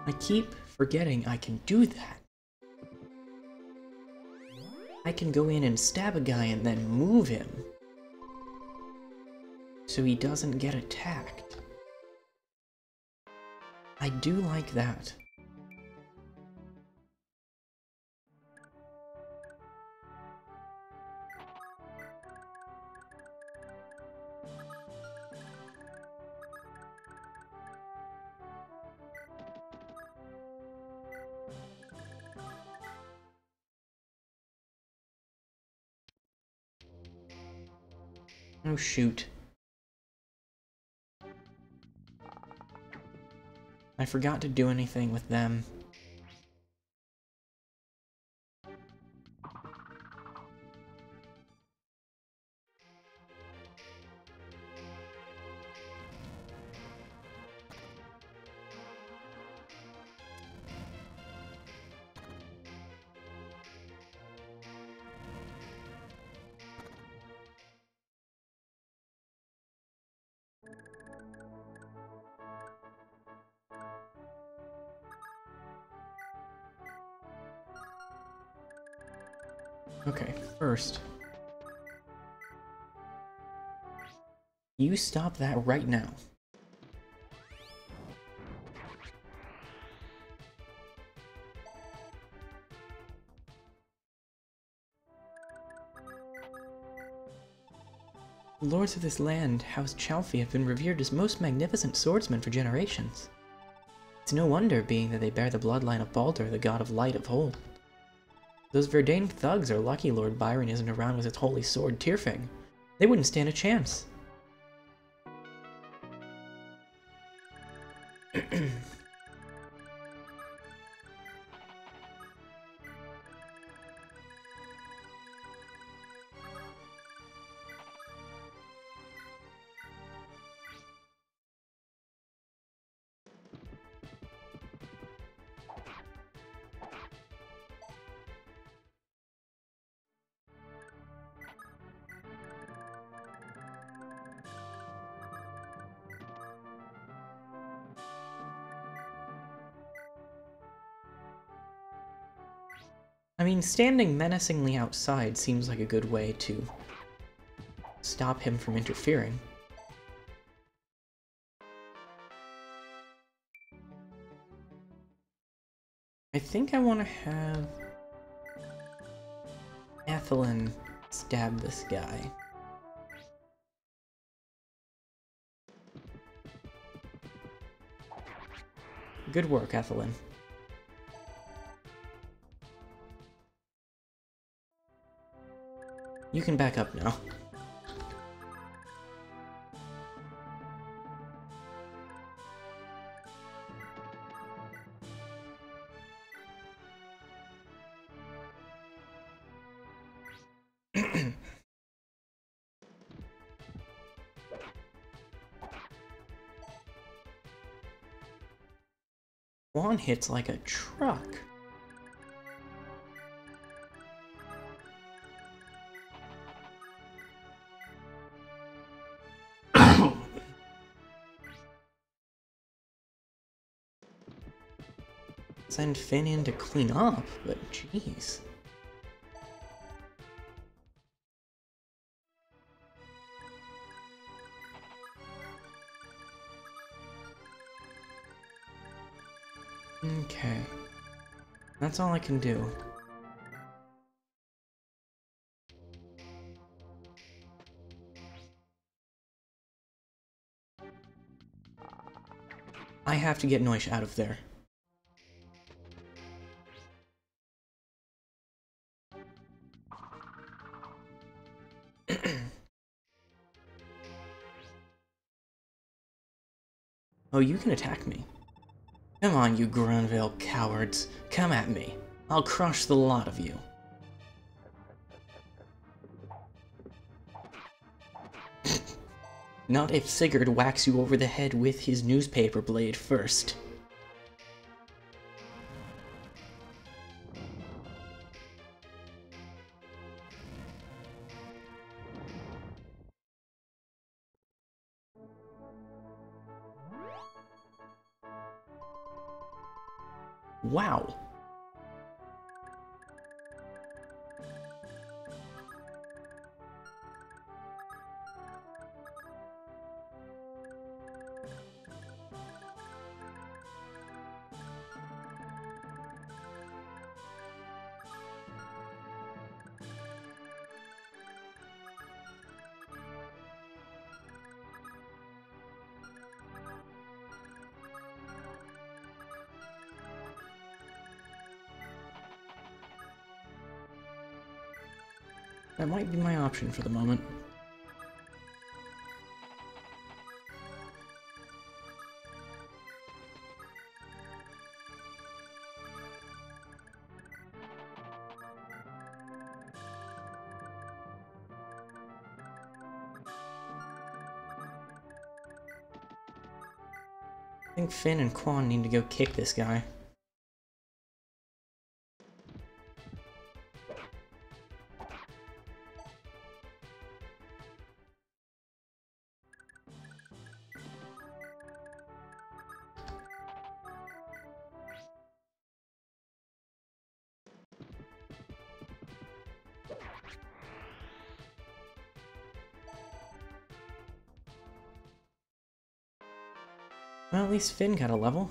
I keep forgetting I can do that. I can go in and stab a guy and then move him, so he doesn't get attacked. I do like that. Oh shoot. I forgot to do anything with them. Okay, first, you stop that right now. The lords of this land, House Chalfie, have been revered as most magnificent swordsmen for generations. It's no wonder, being that they bear the bloodline of Baldur, the god of light of old. Those Verdane thugs are lucky Lord Byron isn't around with his holy sword, Tyrfing. They wouldn't stand a chance. I mean, standing menacingly outside seems like a good way to stop him from interfering. I think I want to have Ethelyn stab this guy. Good work, Ethelyn. You can back up now. Juan hits like a truck. Send Finn in to clean up, but jeez. Okay. That's all I can do. I have to get Noish out of there. Oh, you can attack me. Come on, you Grunvale cowards. Come at me. I'll crush the lot of you. Not if Sigurd whacks you over the head with his newspaper blade first. Wow. That might be my option for the moment. I think Finn and Quan need to go kick this guy. Well, at least Finn got a level.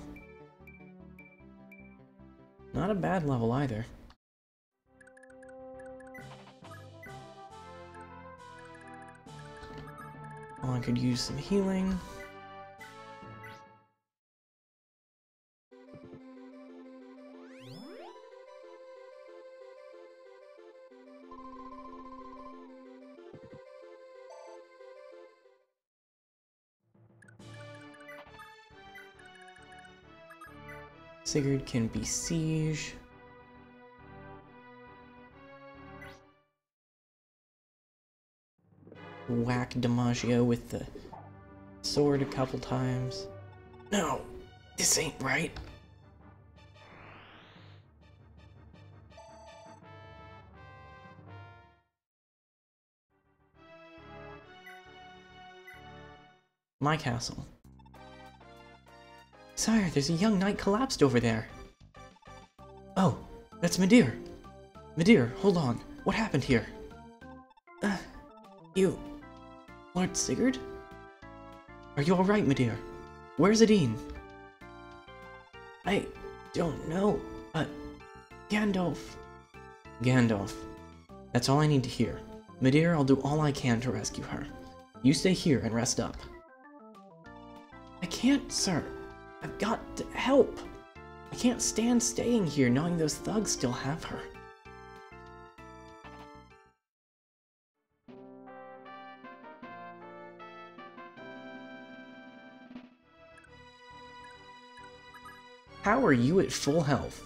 Not a bad level either. Oh, I could use some healing. Sigurd can besiege. Whack DiMaggio with the sword a couple times. No, this ain't right. My castle. Sire, there's a young knight collapsed over there. Oh, that's Midir. Midir, hold on. What happened here? You... Lord Sigurd? Are you alright, Midir? Where's Adine? I don't know, but... Gandalf... Gandalf. That's all I need to hear. Midir, I'll do all I can to rescue her. You stay here and rest up. I can't, sir. I've got to help. I can't stand staying here knowing those thugs still have her. How are you at full health?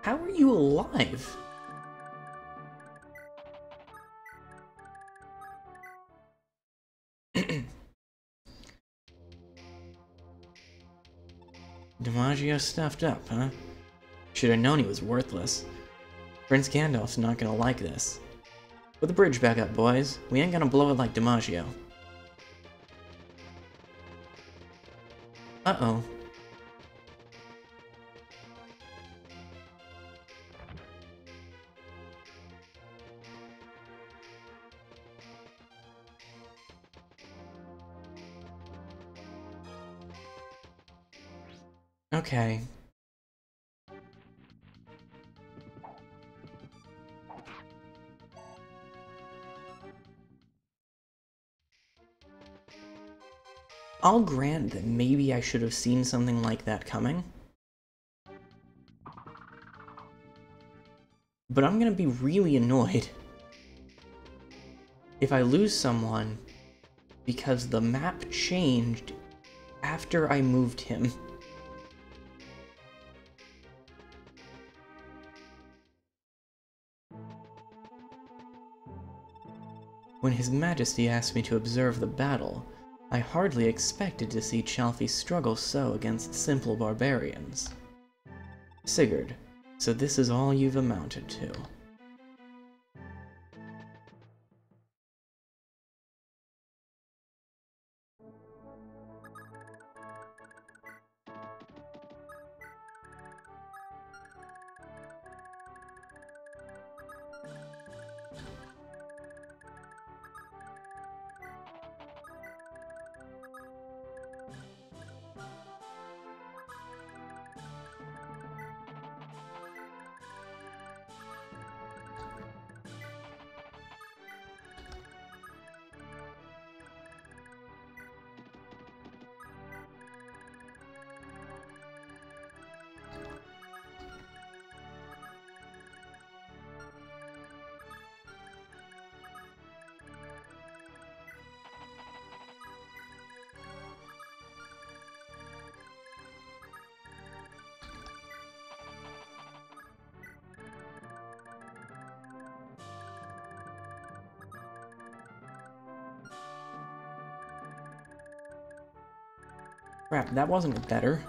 How are you alive? DiMaggio stuffed up, huh? Should have known he was worthless. Prince Gandalf's not gonna like this. Put the bridge back up, boys. We ain't gonna blow it like DiMaggio. Uh-oh. Okay. I'll grant that maybe I should have seen something like that coming. But I'm gonna be really annoyed if I lose someone because the map changed after I moved him. When His Majesty asked me to observe the battle, I hardly expected to see Chalfie struggle so against simple barbarians. Sigurd, so this is all you've amounted to. Crap, that wasn't better.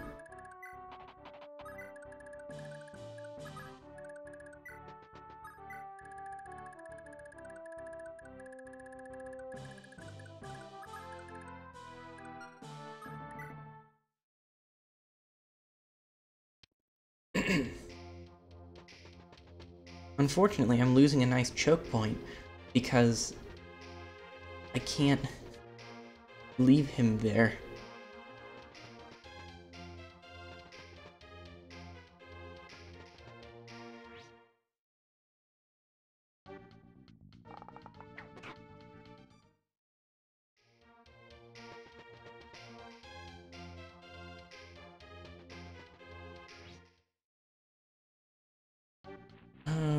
Unfortunately, I'm losing a nice choke point because I can't leave him there.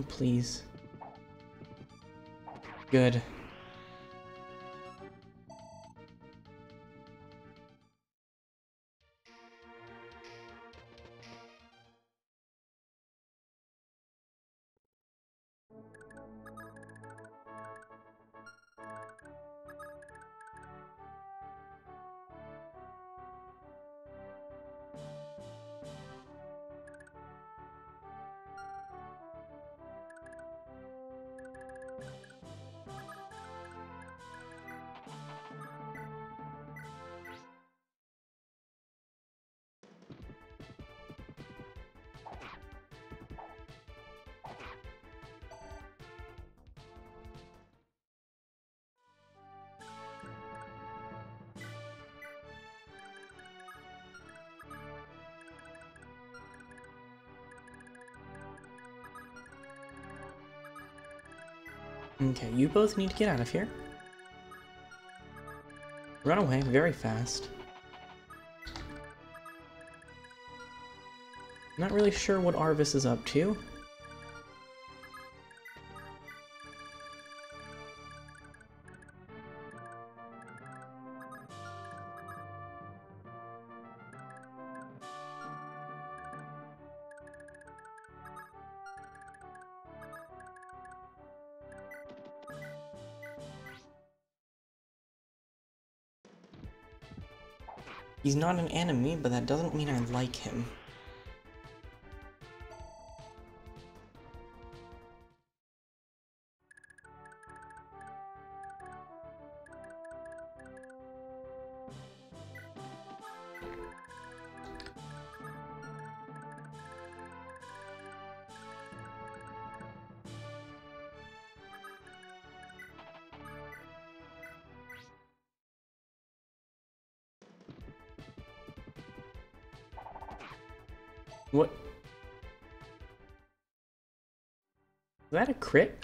Please. Good. Okay, you both need to get out of here. Run away very fast. Not really sure what Arvis is up to. He's not an enemy, but that doesn't mean I like him. What? Is that a crit?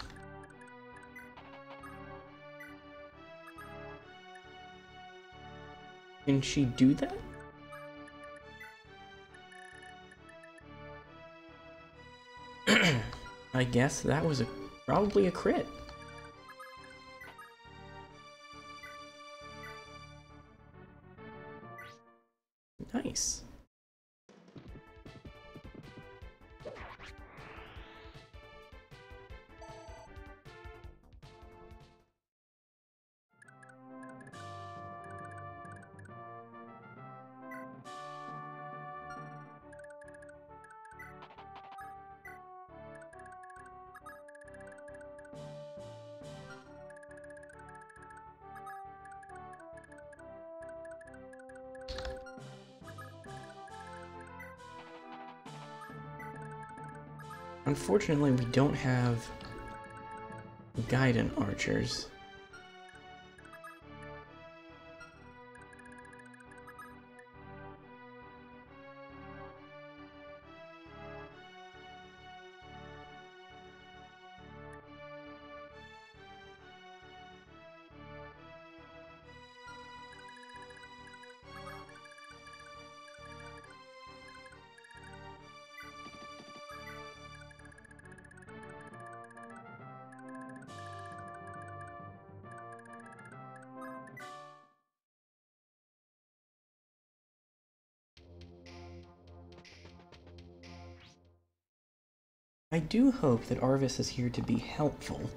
Can she do that? I guess that was probably a crit. Nice. Unfortunately, we don't have guidant archers. I do hope that Arvis is here to be helpful.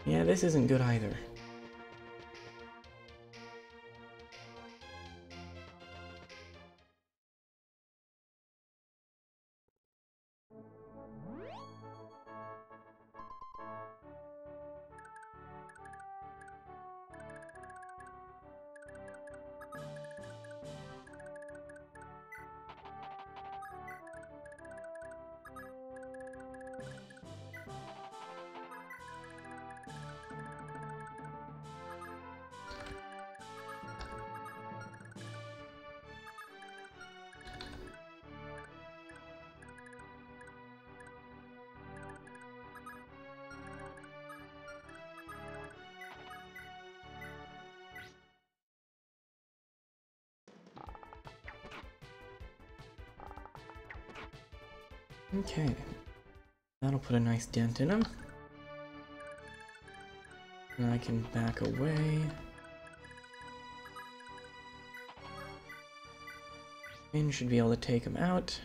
Yeah, this isn't good either. Okay, that'll put a nice dent in him. And I can back away. And should be able to take him out.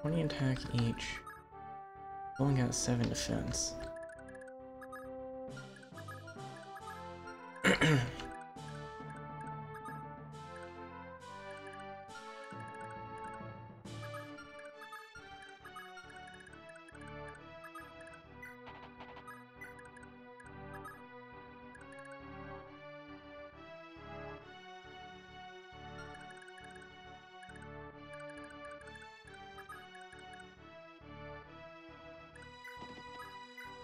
20 attack each. Only got 7 defense.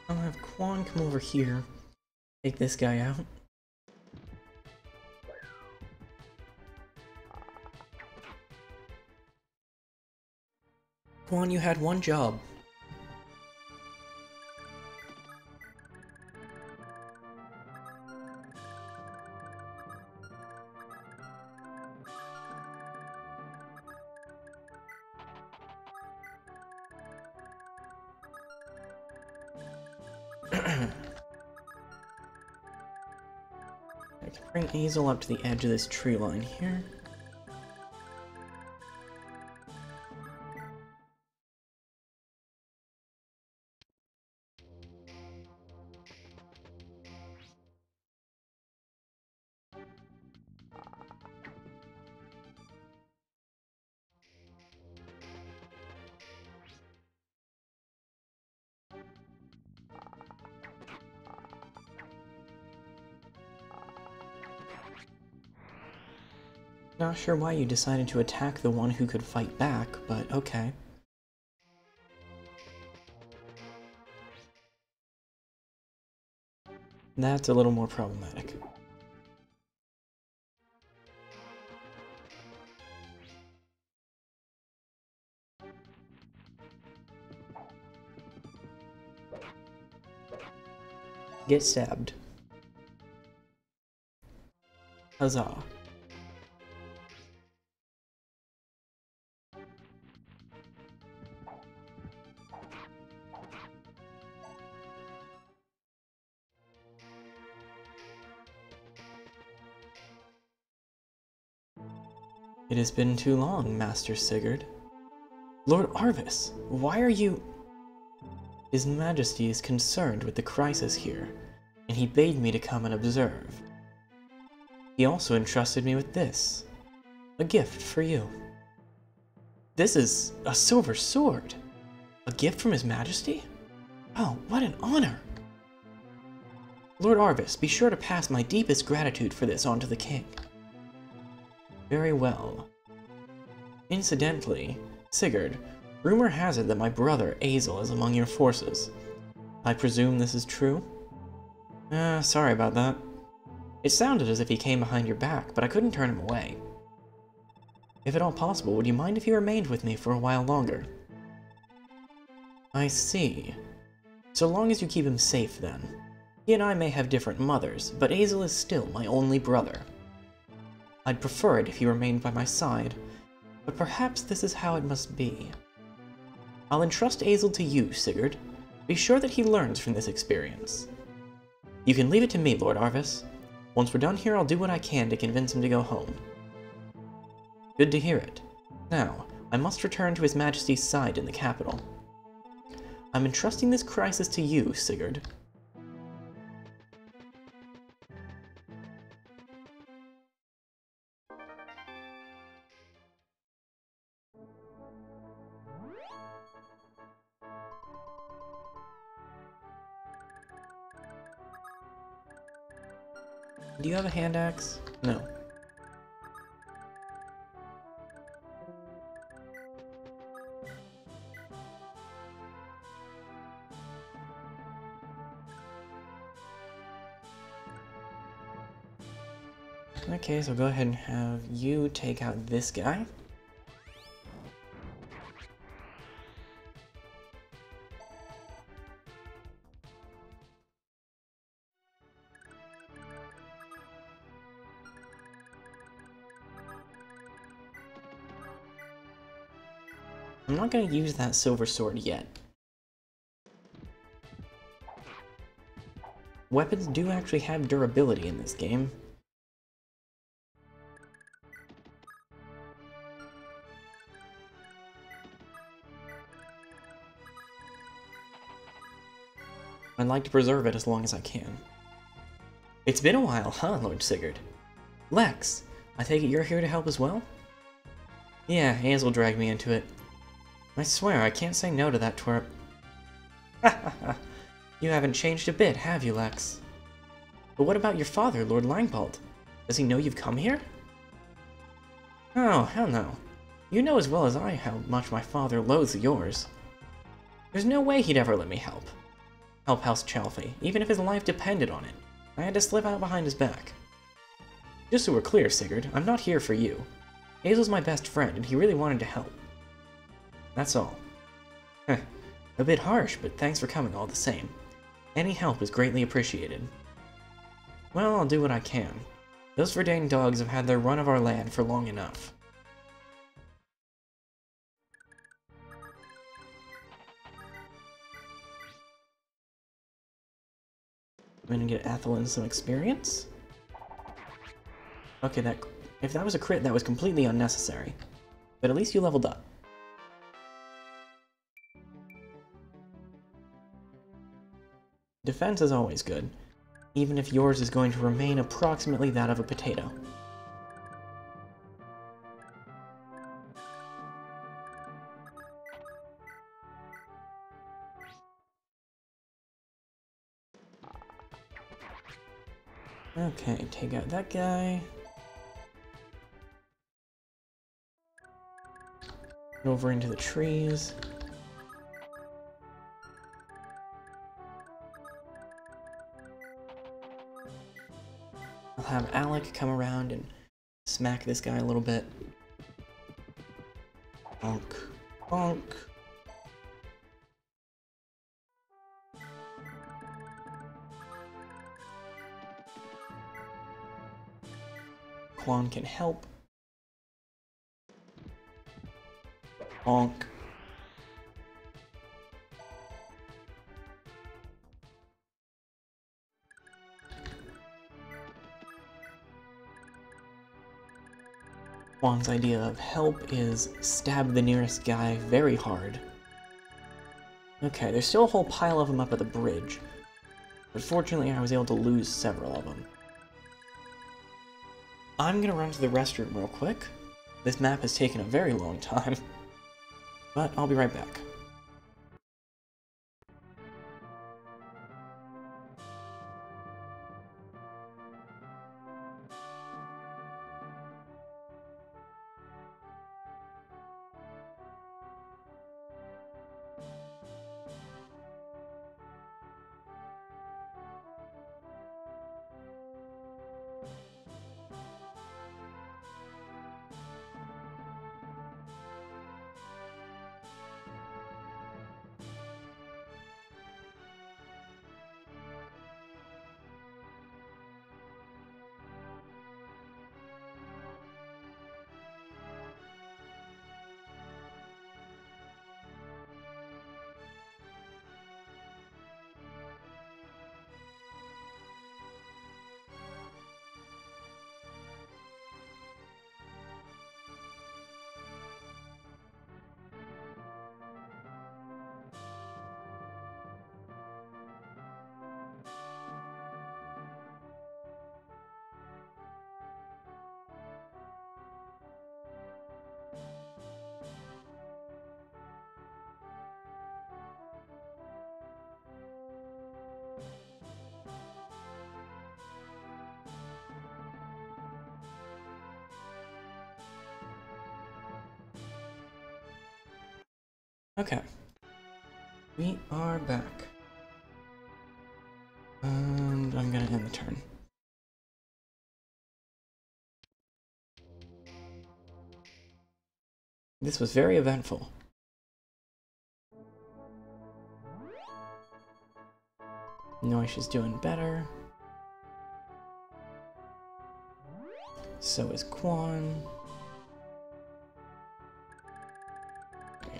I'll have Quan come over here, take this guy out. Quan, you had one job. I can bring Hazel up to the edge of this tree line here. Not sure why you decided to attack the one who could fight back, but okay. That's a little more problematic. Get stabbed. Huzzah. It has been too long, Master Sigurd. Lord Arvis, why are you... His Majesty is concerned with the crisis here, and he bade me to come and observe. He also entrusted me with this, a gift for you. This is a silver sword. A gift from His Majesty? Oh, what an honor! Lord Arvis, be sure to pass my deepest gratitude for this on to the king. Very well. Incidentally, Sigurd, rumor has it that my brother Azel is among your forces. I presume this is true? Sorry about that. It sounded as if he came behind your back, but I couldn't turn him away. If at all possible, would you mind if he remained with me for a while longer? I see. So long as you keep him safe, then. He and I may have different mothers, but Azel is still my only brother. I'd prefer it if he remained by my side, but perhaps this is how it must be. I'll entrust Azel to you, Sigurd. Be sure that he learns from this experience. You can leave it to me, Lord Arvis. Once we're done here, I'll do what I can to convince him to go home. Good to hear it. Now, I must return to His Majesty's side in the capital. I'm entrusting this crisis to you, Sigurd. Do you have a hand axe? No. Okay, so go ahead and have you take out this guy. I'm not going to use that silver sword yet. Weapons do actually have durability in this game. I'd like to preserve it as long as I can. It's been a while, huh, Lord Sigurd? Lex, I take it you're here to help as well? Yeah, Hazel dragged me into it. I swear, I can't say no to that twerp. Ha ha ha. You haven't changed a bit, have you, Lex? But what about your father, Lord Langbald? Does he know you've come here? Oh, hell no. You know as well as I how much my father loathes yours. There's no way he'd ever let me help House Chalfie, even if his life depended on it. I had to slip out behind his back. Just so we're clear, Sigurd, I'm not here for you. Hazel's my best friend, and he really wanted to help. That's all. Heh. A bit harsh, but thanks for coming all the same. Any help is greatly appreciated. Well, I'll do what I can. Those Verdane dogs have had their run of our land for long enough. I'm gonna get Athelin some experience. Okay, if that was a crit, that was completely unnecessary. But at least you leveled up. Defense is always good, even if yours is going to remain approximately that of a potato. Okay, take out that guy. Over into the trees. I'll have Alec come around and smack this guy a little bit. Bonk. Bonk. Quan can help. Bonk. Quan's idea of help is stab the nearest guy very hard. Okay, there's still a whole pile of them up at the bridge, but fortunately I was able to lose several of them. I'm gonna run to the restroom real quick. This map has taken a very long time, but I'll be right back. Okay, we are back, and I'm gonna end the turn. This was very eventful. Noish is doing better. So is Quan.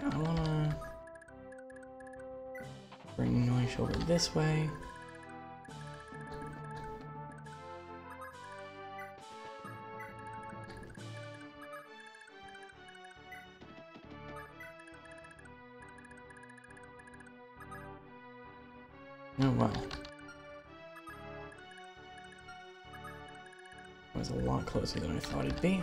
I wanna bring Noish over this way. Oh well. It was a lot closer than I thought it'd be.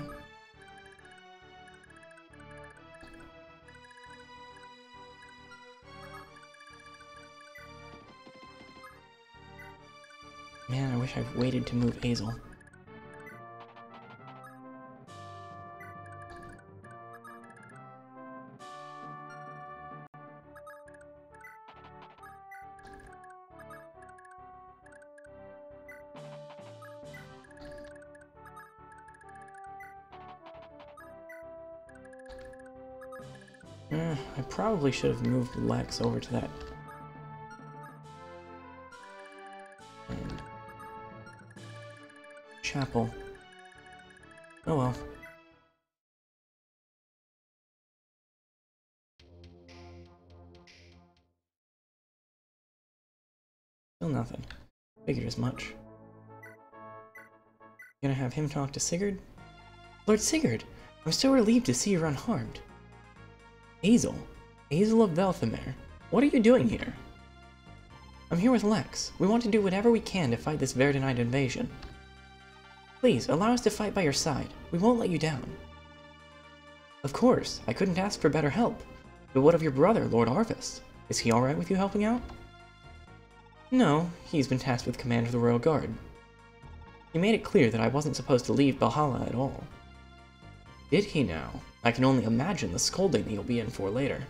Man, I wish I'd waited to move Hazel. I probably should have moved Lex over to that chapel. Oh well. Still nothing. Figured as much. Gonna have him talk to Sigurd? Lord Sigurd! I'm so relieved to see you're unharmed. Hazel? Hazel of Velthamere, what are you doing here? I'm here with Lex. We want to do whatever we can to fight this Verdunite invasion. Please, allow us to fight by your side. We won't let you down. Of course, I couldn't ask for better help. But what of your brother, Lord Arvis? Is he alright with you helping out? No, he's been tasked with command of the Royal Guard. He made it clear that I wasn't supposed to leave Valhalla at all. Did he now? I can only imagine the scolding that you'll be in for later.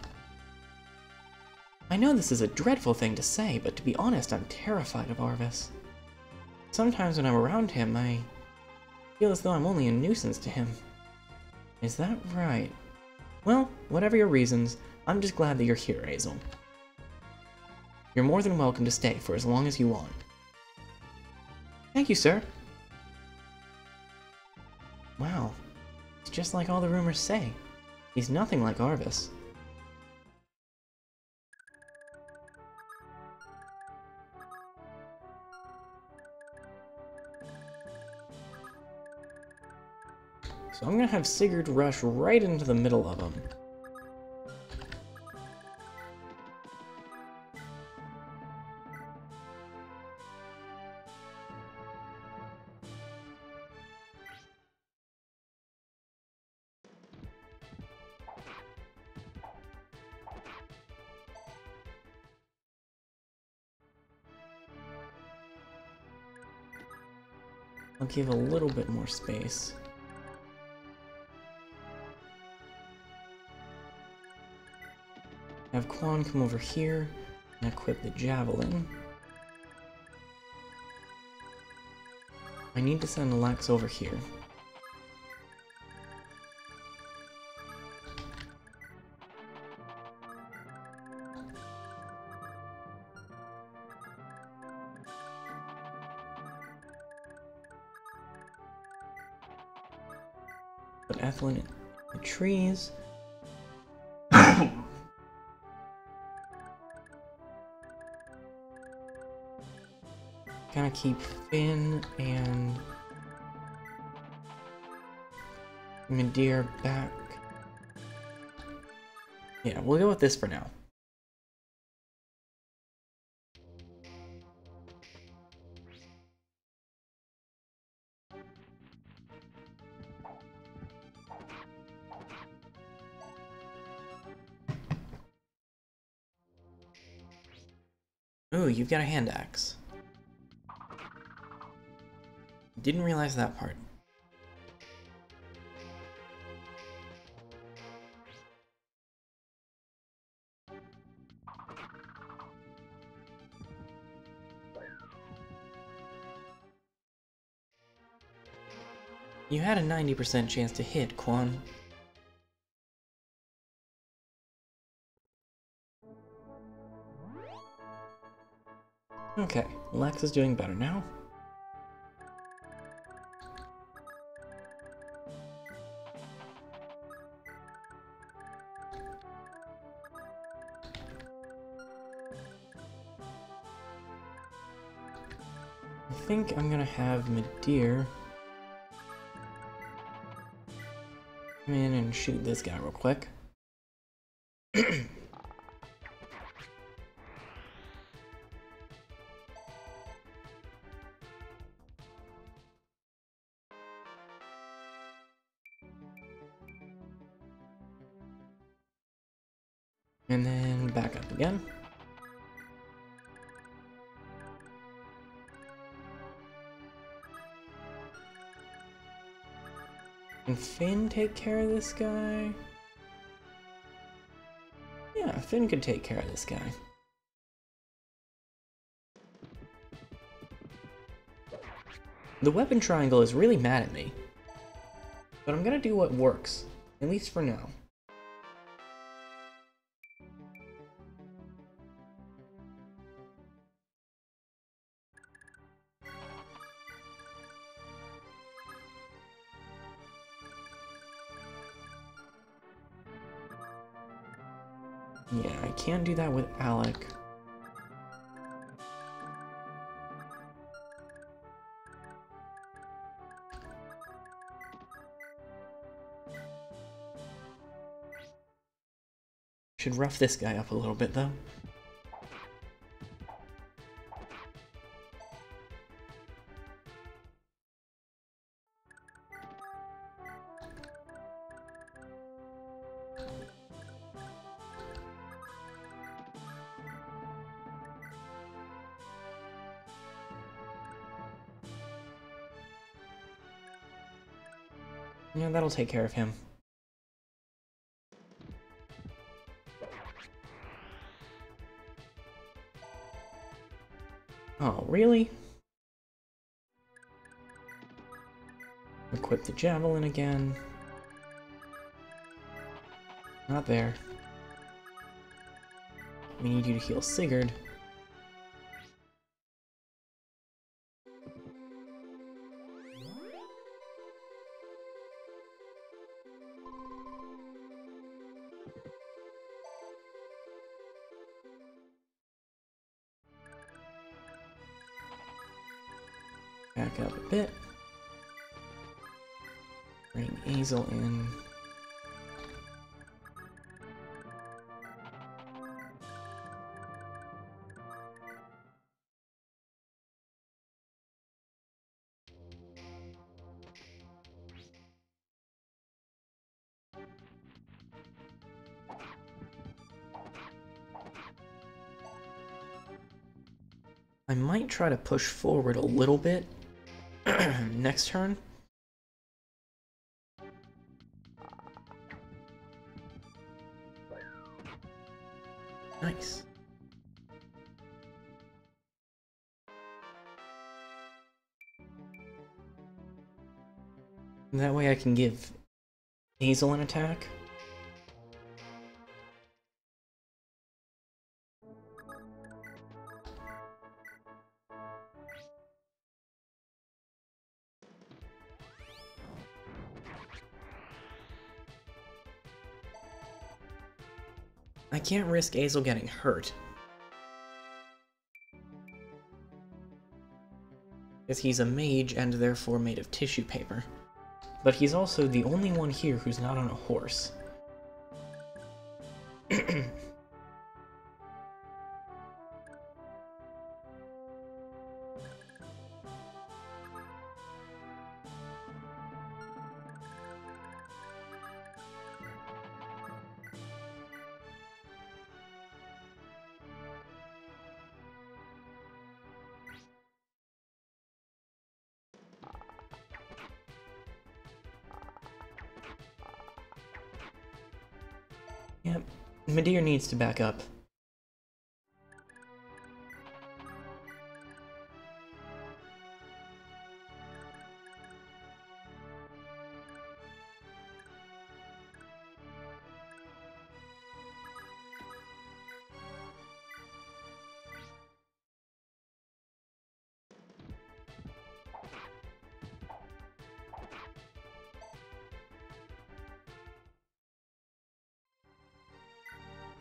I know this is a dreadful thing to say, but to be honest, I'm terrified of Arvis. Sometimes when I'm around him, I feel as though I'm only a nuisance to him. Is that right? Well, whatever your reasons, I'm just glad that you're here, Hazel. You're more than welcome to stay for as long as you want. Thank you, sir. Wow. It's just like all the rumors say. He's nothing like Arvis. So I'm gonna have Sigurd rush right into the middle of them. I'll give a little bit more space. Have Quan come over here and equip the javelin. I need to send Lex over here. Put Ethelyn in the trees. Gonna keep Finn and Midir back. Yeah, we'll go with this for now. Ooh, you've got a hand axe. Didn't realize that part. You had a 90% chance to hit, Quan. Okay, Lex is doing better now. I think I'm gonna have Midir come in and shoot this guy real quick. And then back up again. Can Finn take care of this guy? Yeah, Finn could take care of this guy. The weapon triangle is really mad at me. But I'm gonna do what works, at least for now. Yeah, I can't do that with Alec. Should rough this guy up a little bit, though. Yeah, that'll take care of him. Oh, really? Equip the javelin again. Not there. We need you to heal Sigurd. Back up a bit. Bring Azel in. I might try to push forward a little bit next turn. Nice. That way I can give Azel an attack. I can't risk Azel getting hurt. Because he's a mage and therefore made of tissue paper. But he's also the only one here who's not on a horse. Yep, Midir needs to back up.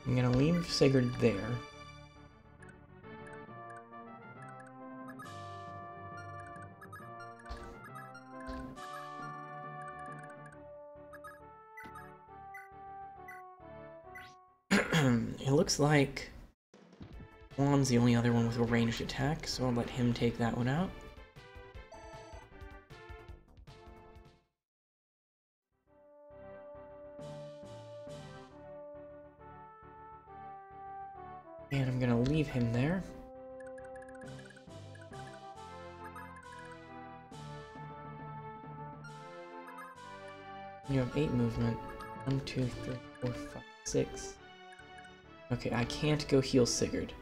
I'm gonna leave Sigurd there. It looks like Juan's the only other one with a ranged attack, so I'll let him take that one out. And I'm gonna leave him there. You have 8 movement. 1, 2, 3, 4, 5, 6. Okay, I can't go heal Sigurd.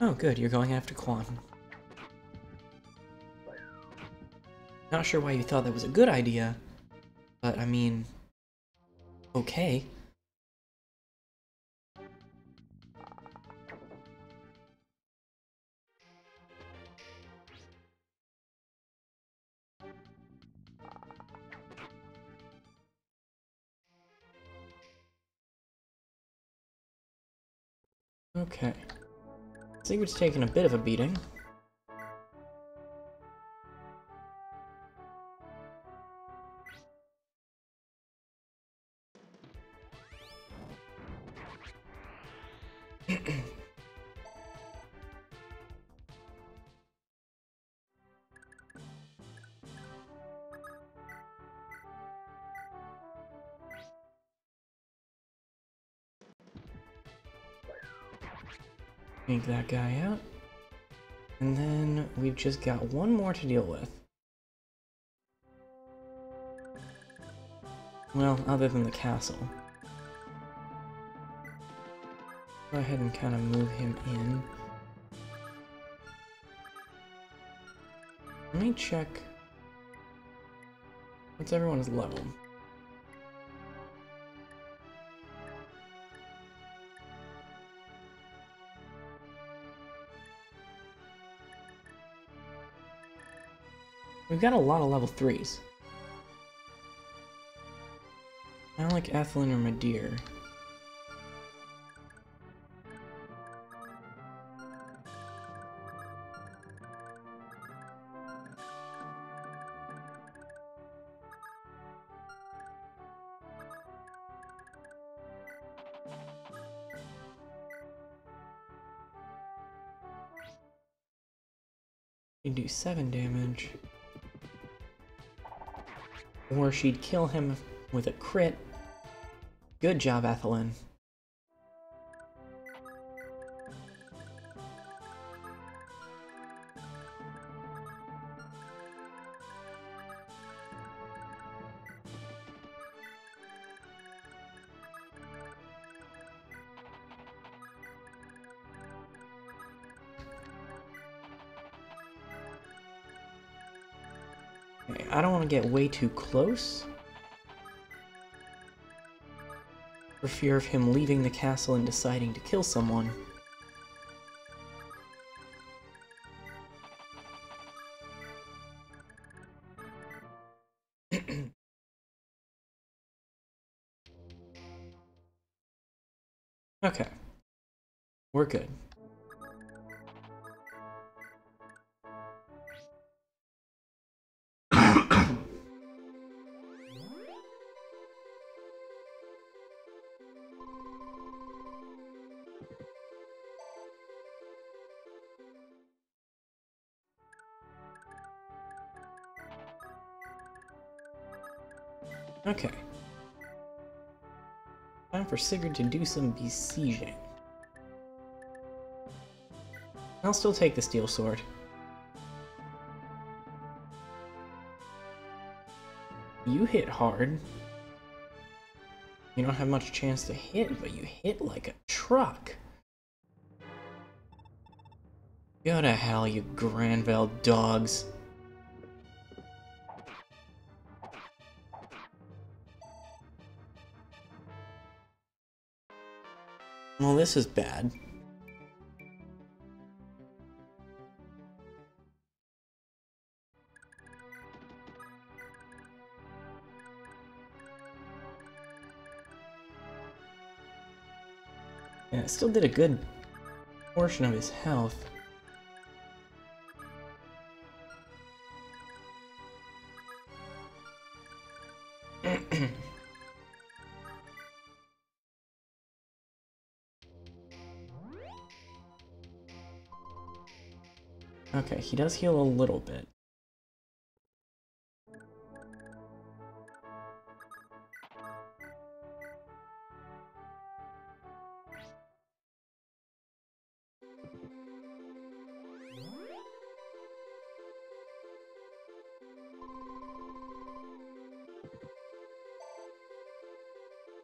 Oh, good, you're going after Quan. Not sure why you thought that was a good idea, but I mean, okay. Okay. Sigurd's taking a bit of a beating. Take that guy out. And then we've just got one more to deal with. Well, other than the castle. Go ahead and kind of move him in. Let me check. What's everyone's level? We've got a lot of level 3s. I don't like Ethelyn or Madeir. She'd do 7 damage. Or she'd kill him with a crit. Good job, Ethelyn. Okay, I don't want to get way too close, for fear of him leaving the castle and deciding to kill someone. Okay. We're good. Okay. Time for Sigurd to do some besieging. I'll still take the steel sword. You hit hard. You don't have much chance to hit, but you hit like a truck. Go to hell, you Granville dogs. Well, this is bad. Yeah, it still did a good portion of his health. Okay, he does heal a little bit.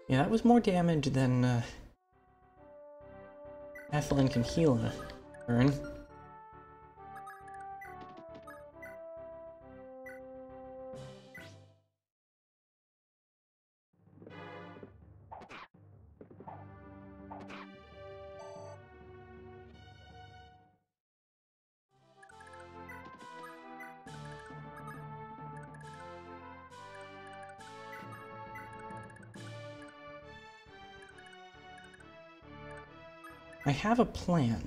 Yeah, that was more damage than Ethelyn can heal a turn. I have a plan.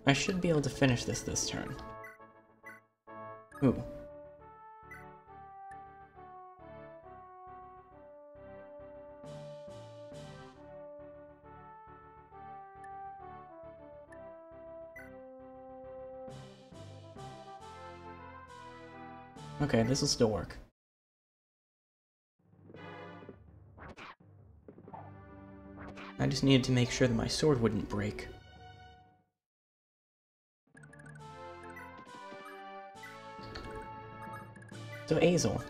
I should be able to finish this turn. Ooh. Okay, this will still work. I just needed to make sure that my sword wouldn't break. So, Azel.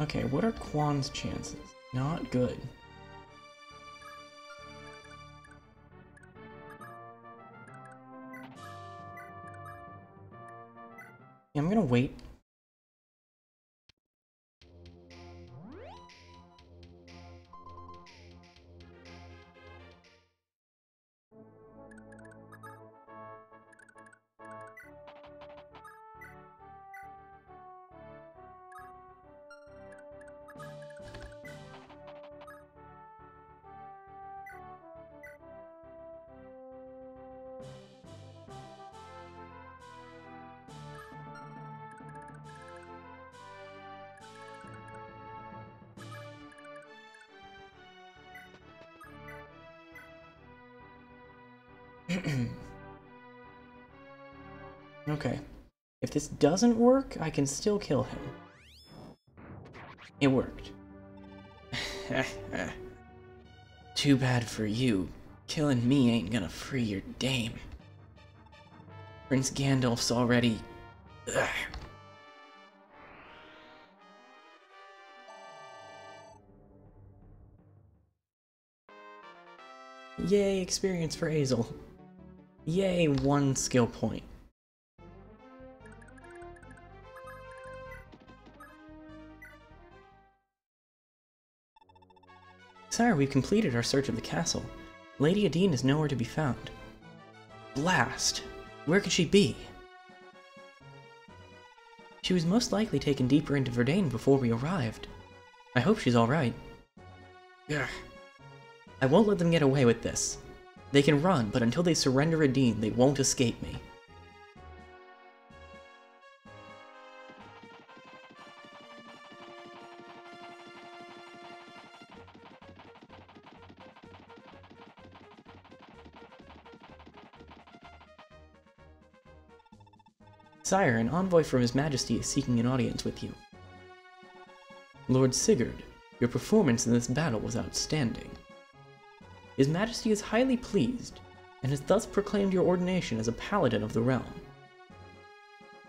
Okay, what are Quan's chances? Not good. Yeah, I'm gonna wait. Okay. If this doesn't work, I can still kill him. It worked. Too bad for you. Killing me ain't gonna free your dame. Prince Gandalf's already... Ugh. Yay, experience for Azel. Yay, 1 skill point. Sire, we've completed our search of the castle. Lady Adine is nowhere to be found. Blast! Where could she be? She was most likely taken deeper into Verdane before we arrived. I hope she's alright. Ugh. I won't let them get away with this. They can run, but until they surrender Adine, they won't escape me. Sire, an envoy from His Majesty is seeking an audience with you. Lord Sigurd, your performance in this battle was outstanding. His Majesty is highly pleased, and has thus proclaimed your ordination as a paladin of the realm.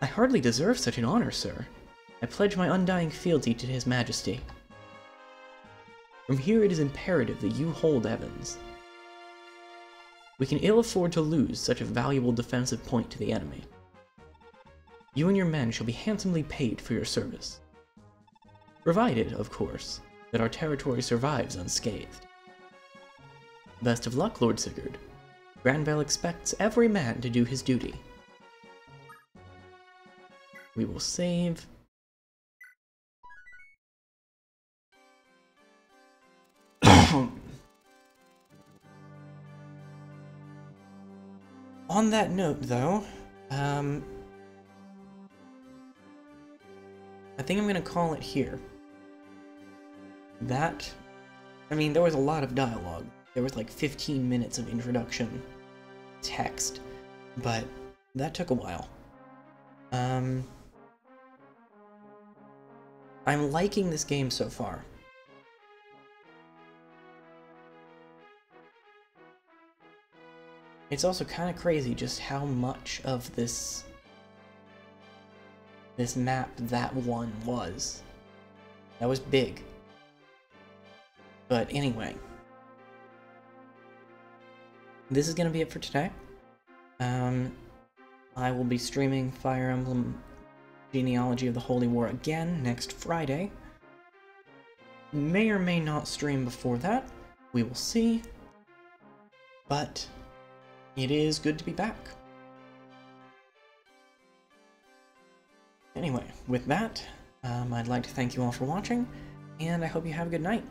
I hardly deserve such an honor, sir. I pledge my undying fealty to His Majesty. From here it is imperative that you hold Evans. We can ill afford to lose such a valuable defensive point to the enemy. You and your men shall be handsomely paid for your service. Provided, of course, that our territory survives unscathed. Best of luck, Lord Sigurd. Granville expects every man to do his duty. We will save. On that note, though, I think I'm gonna call it here. I mean, there was a lot of dialogue. There was like 15 minutes of introduction text, but that took a while. I'm liking this game so far. It's also kind of crazy just how much of this map that one was. That was big. But anyway, this is going to be it for today. I will be streaming Fire Emblem Genealogy of the Holy War again next Friday. May or may not stream before that. We will see. But it is good to be back. Anyway, with that, I'd like to thank you all for watching, and I hope you have a good night.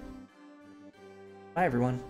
Bye, everyone.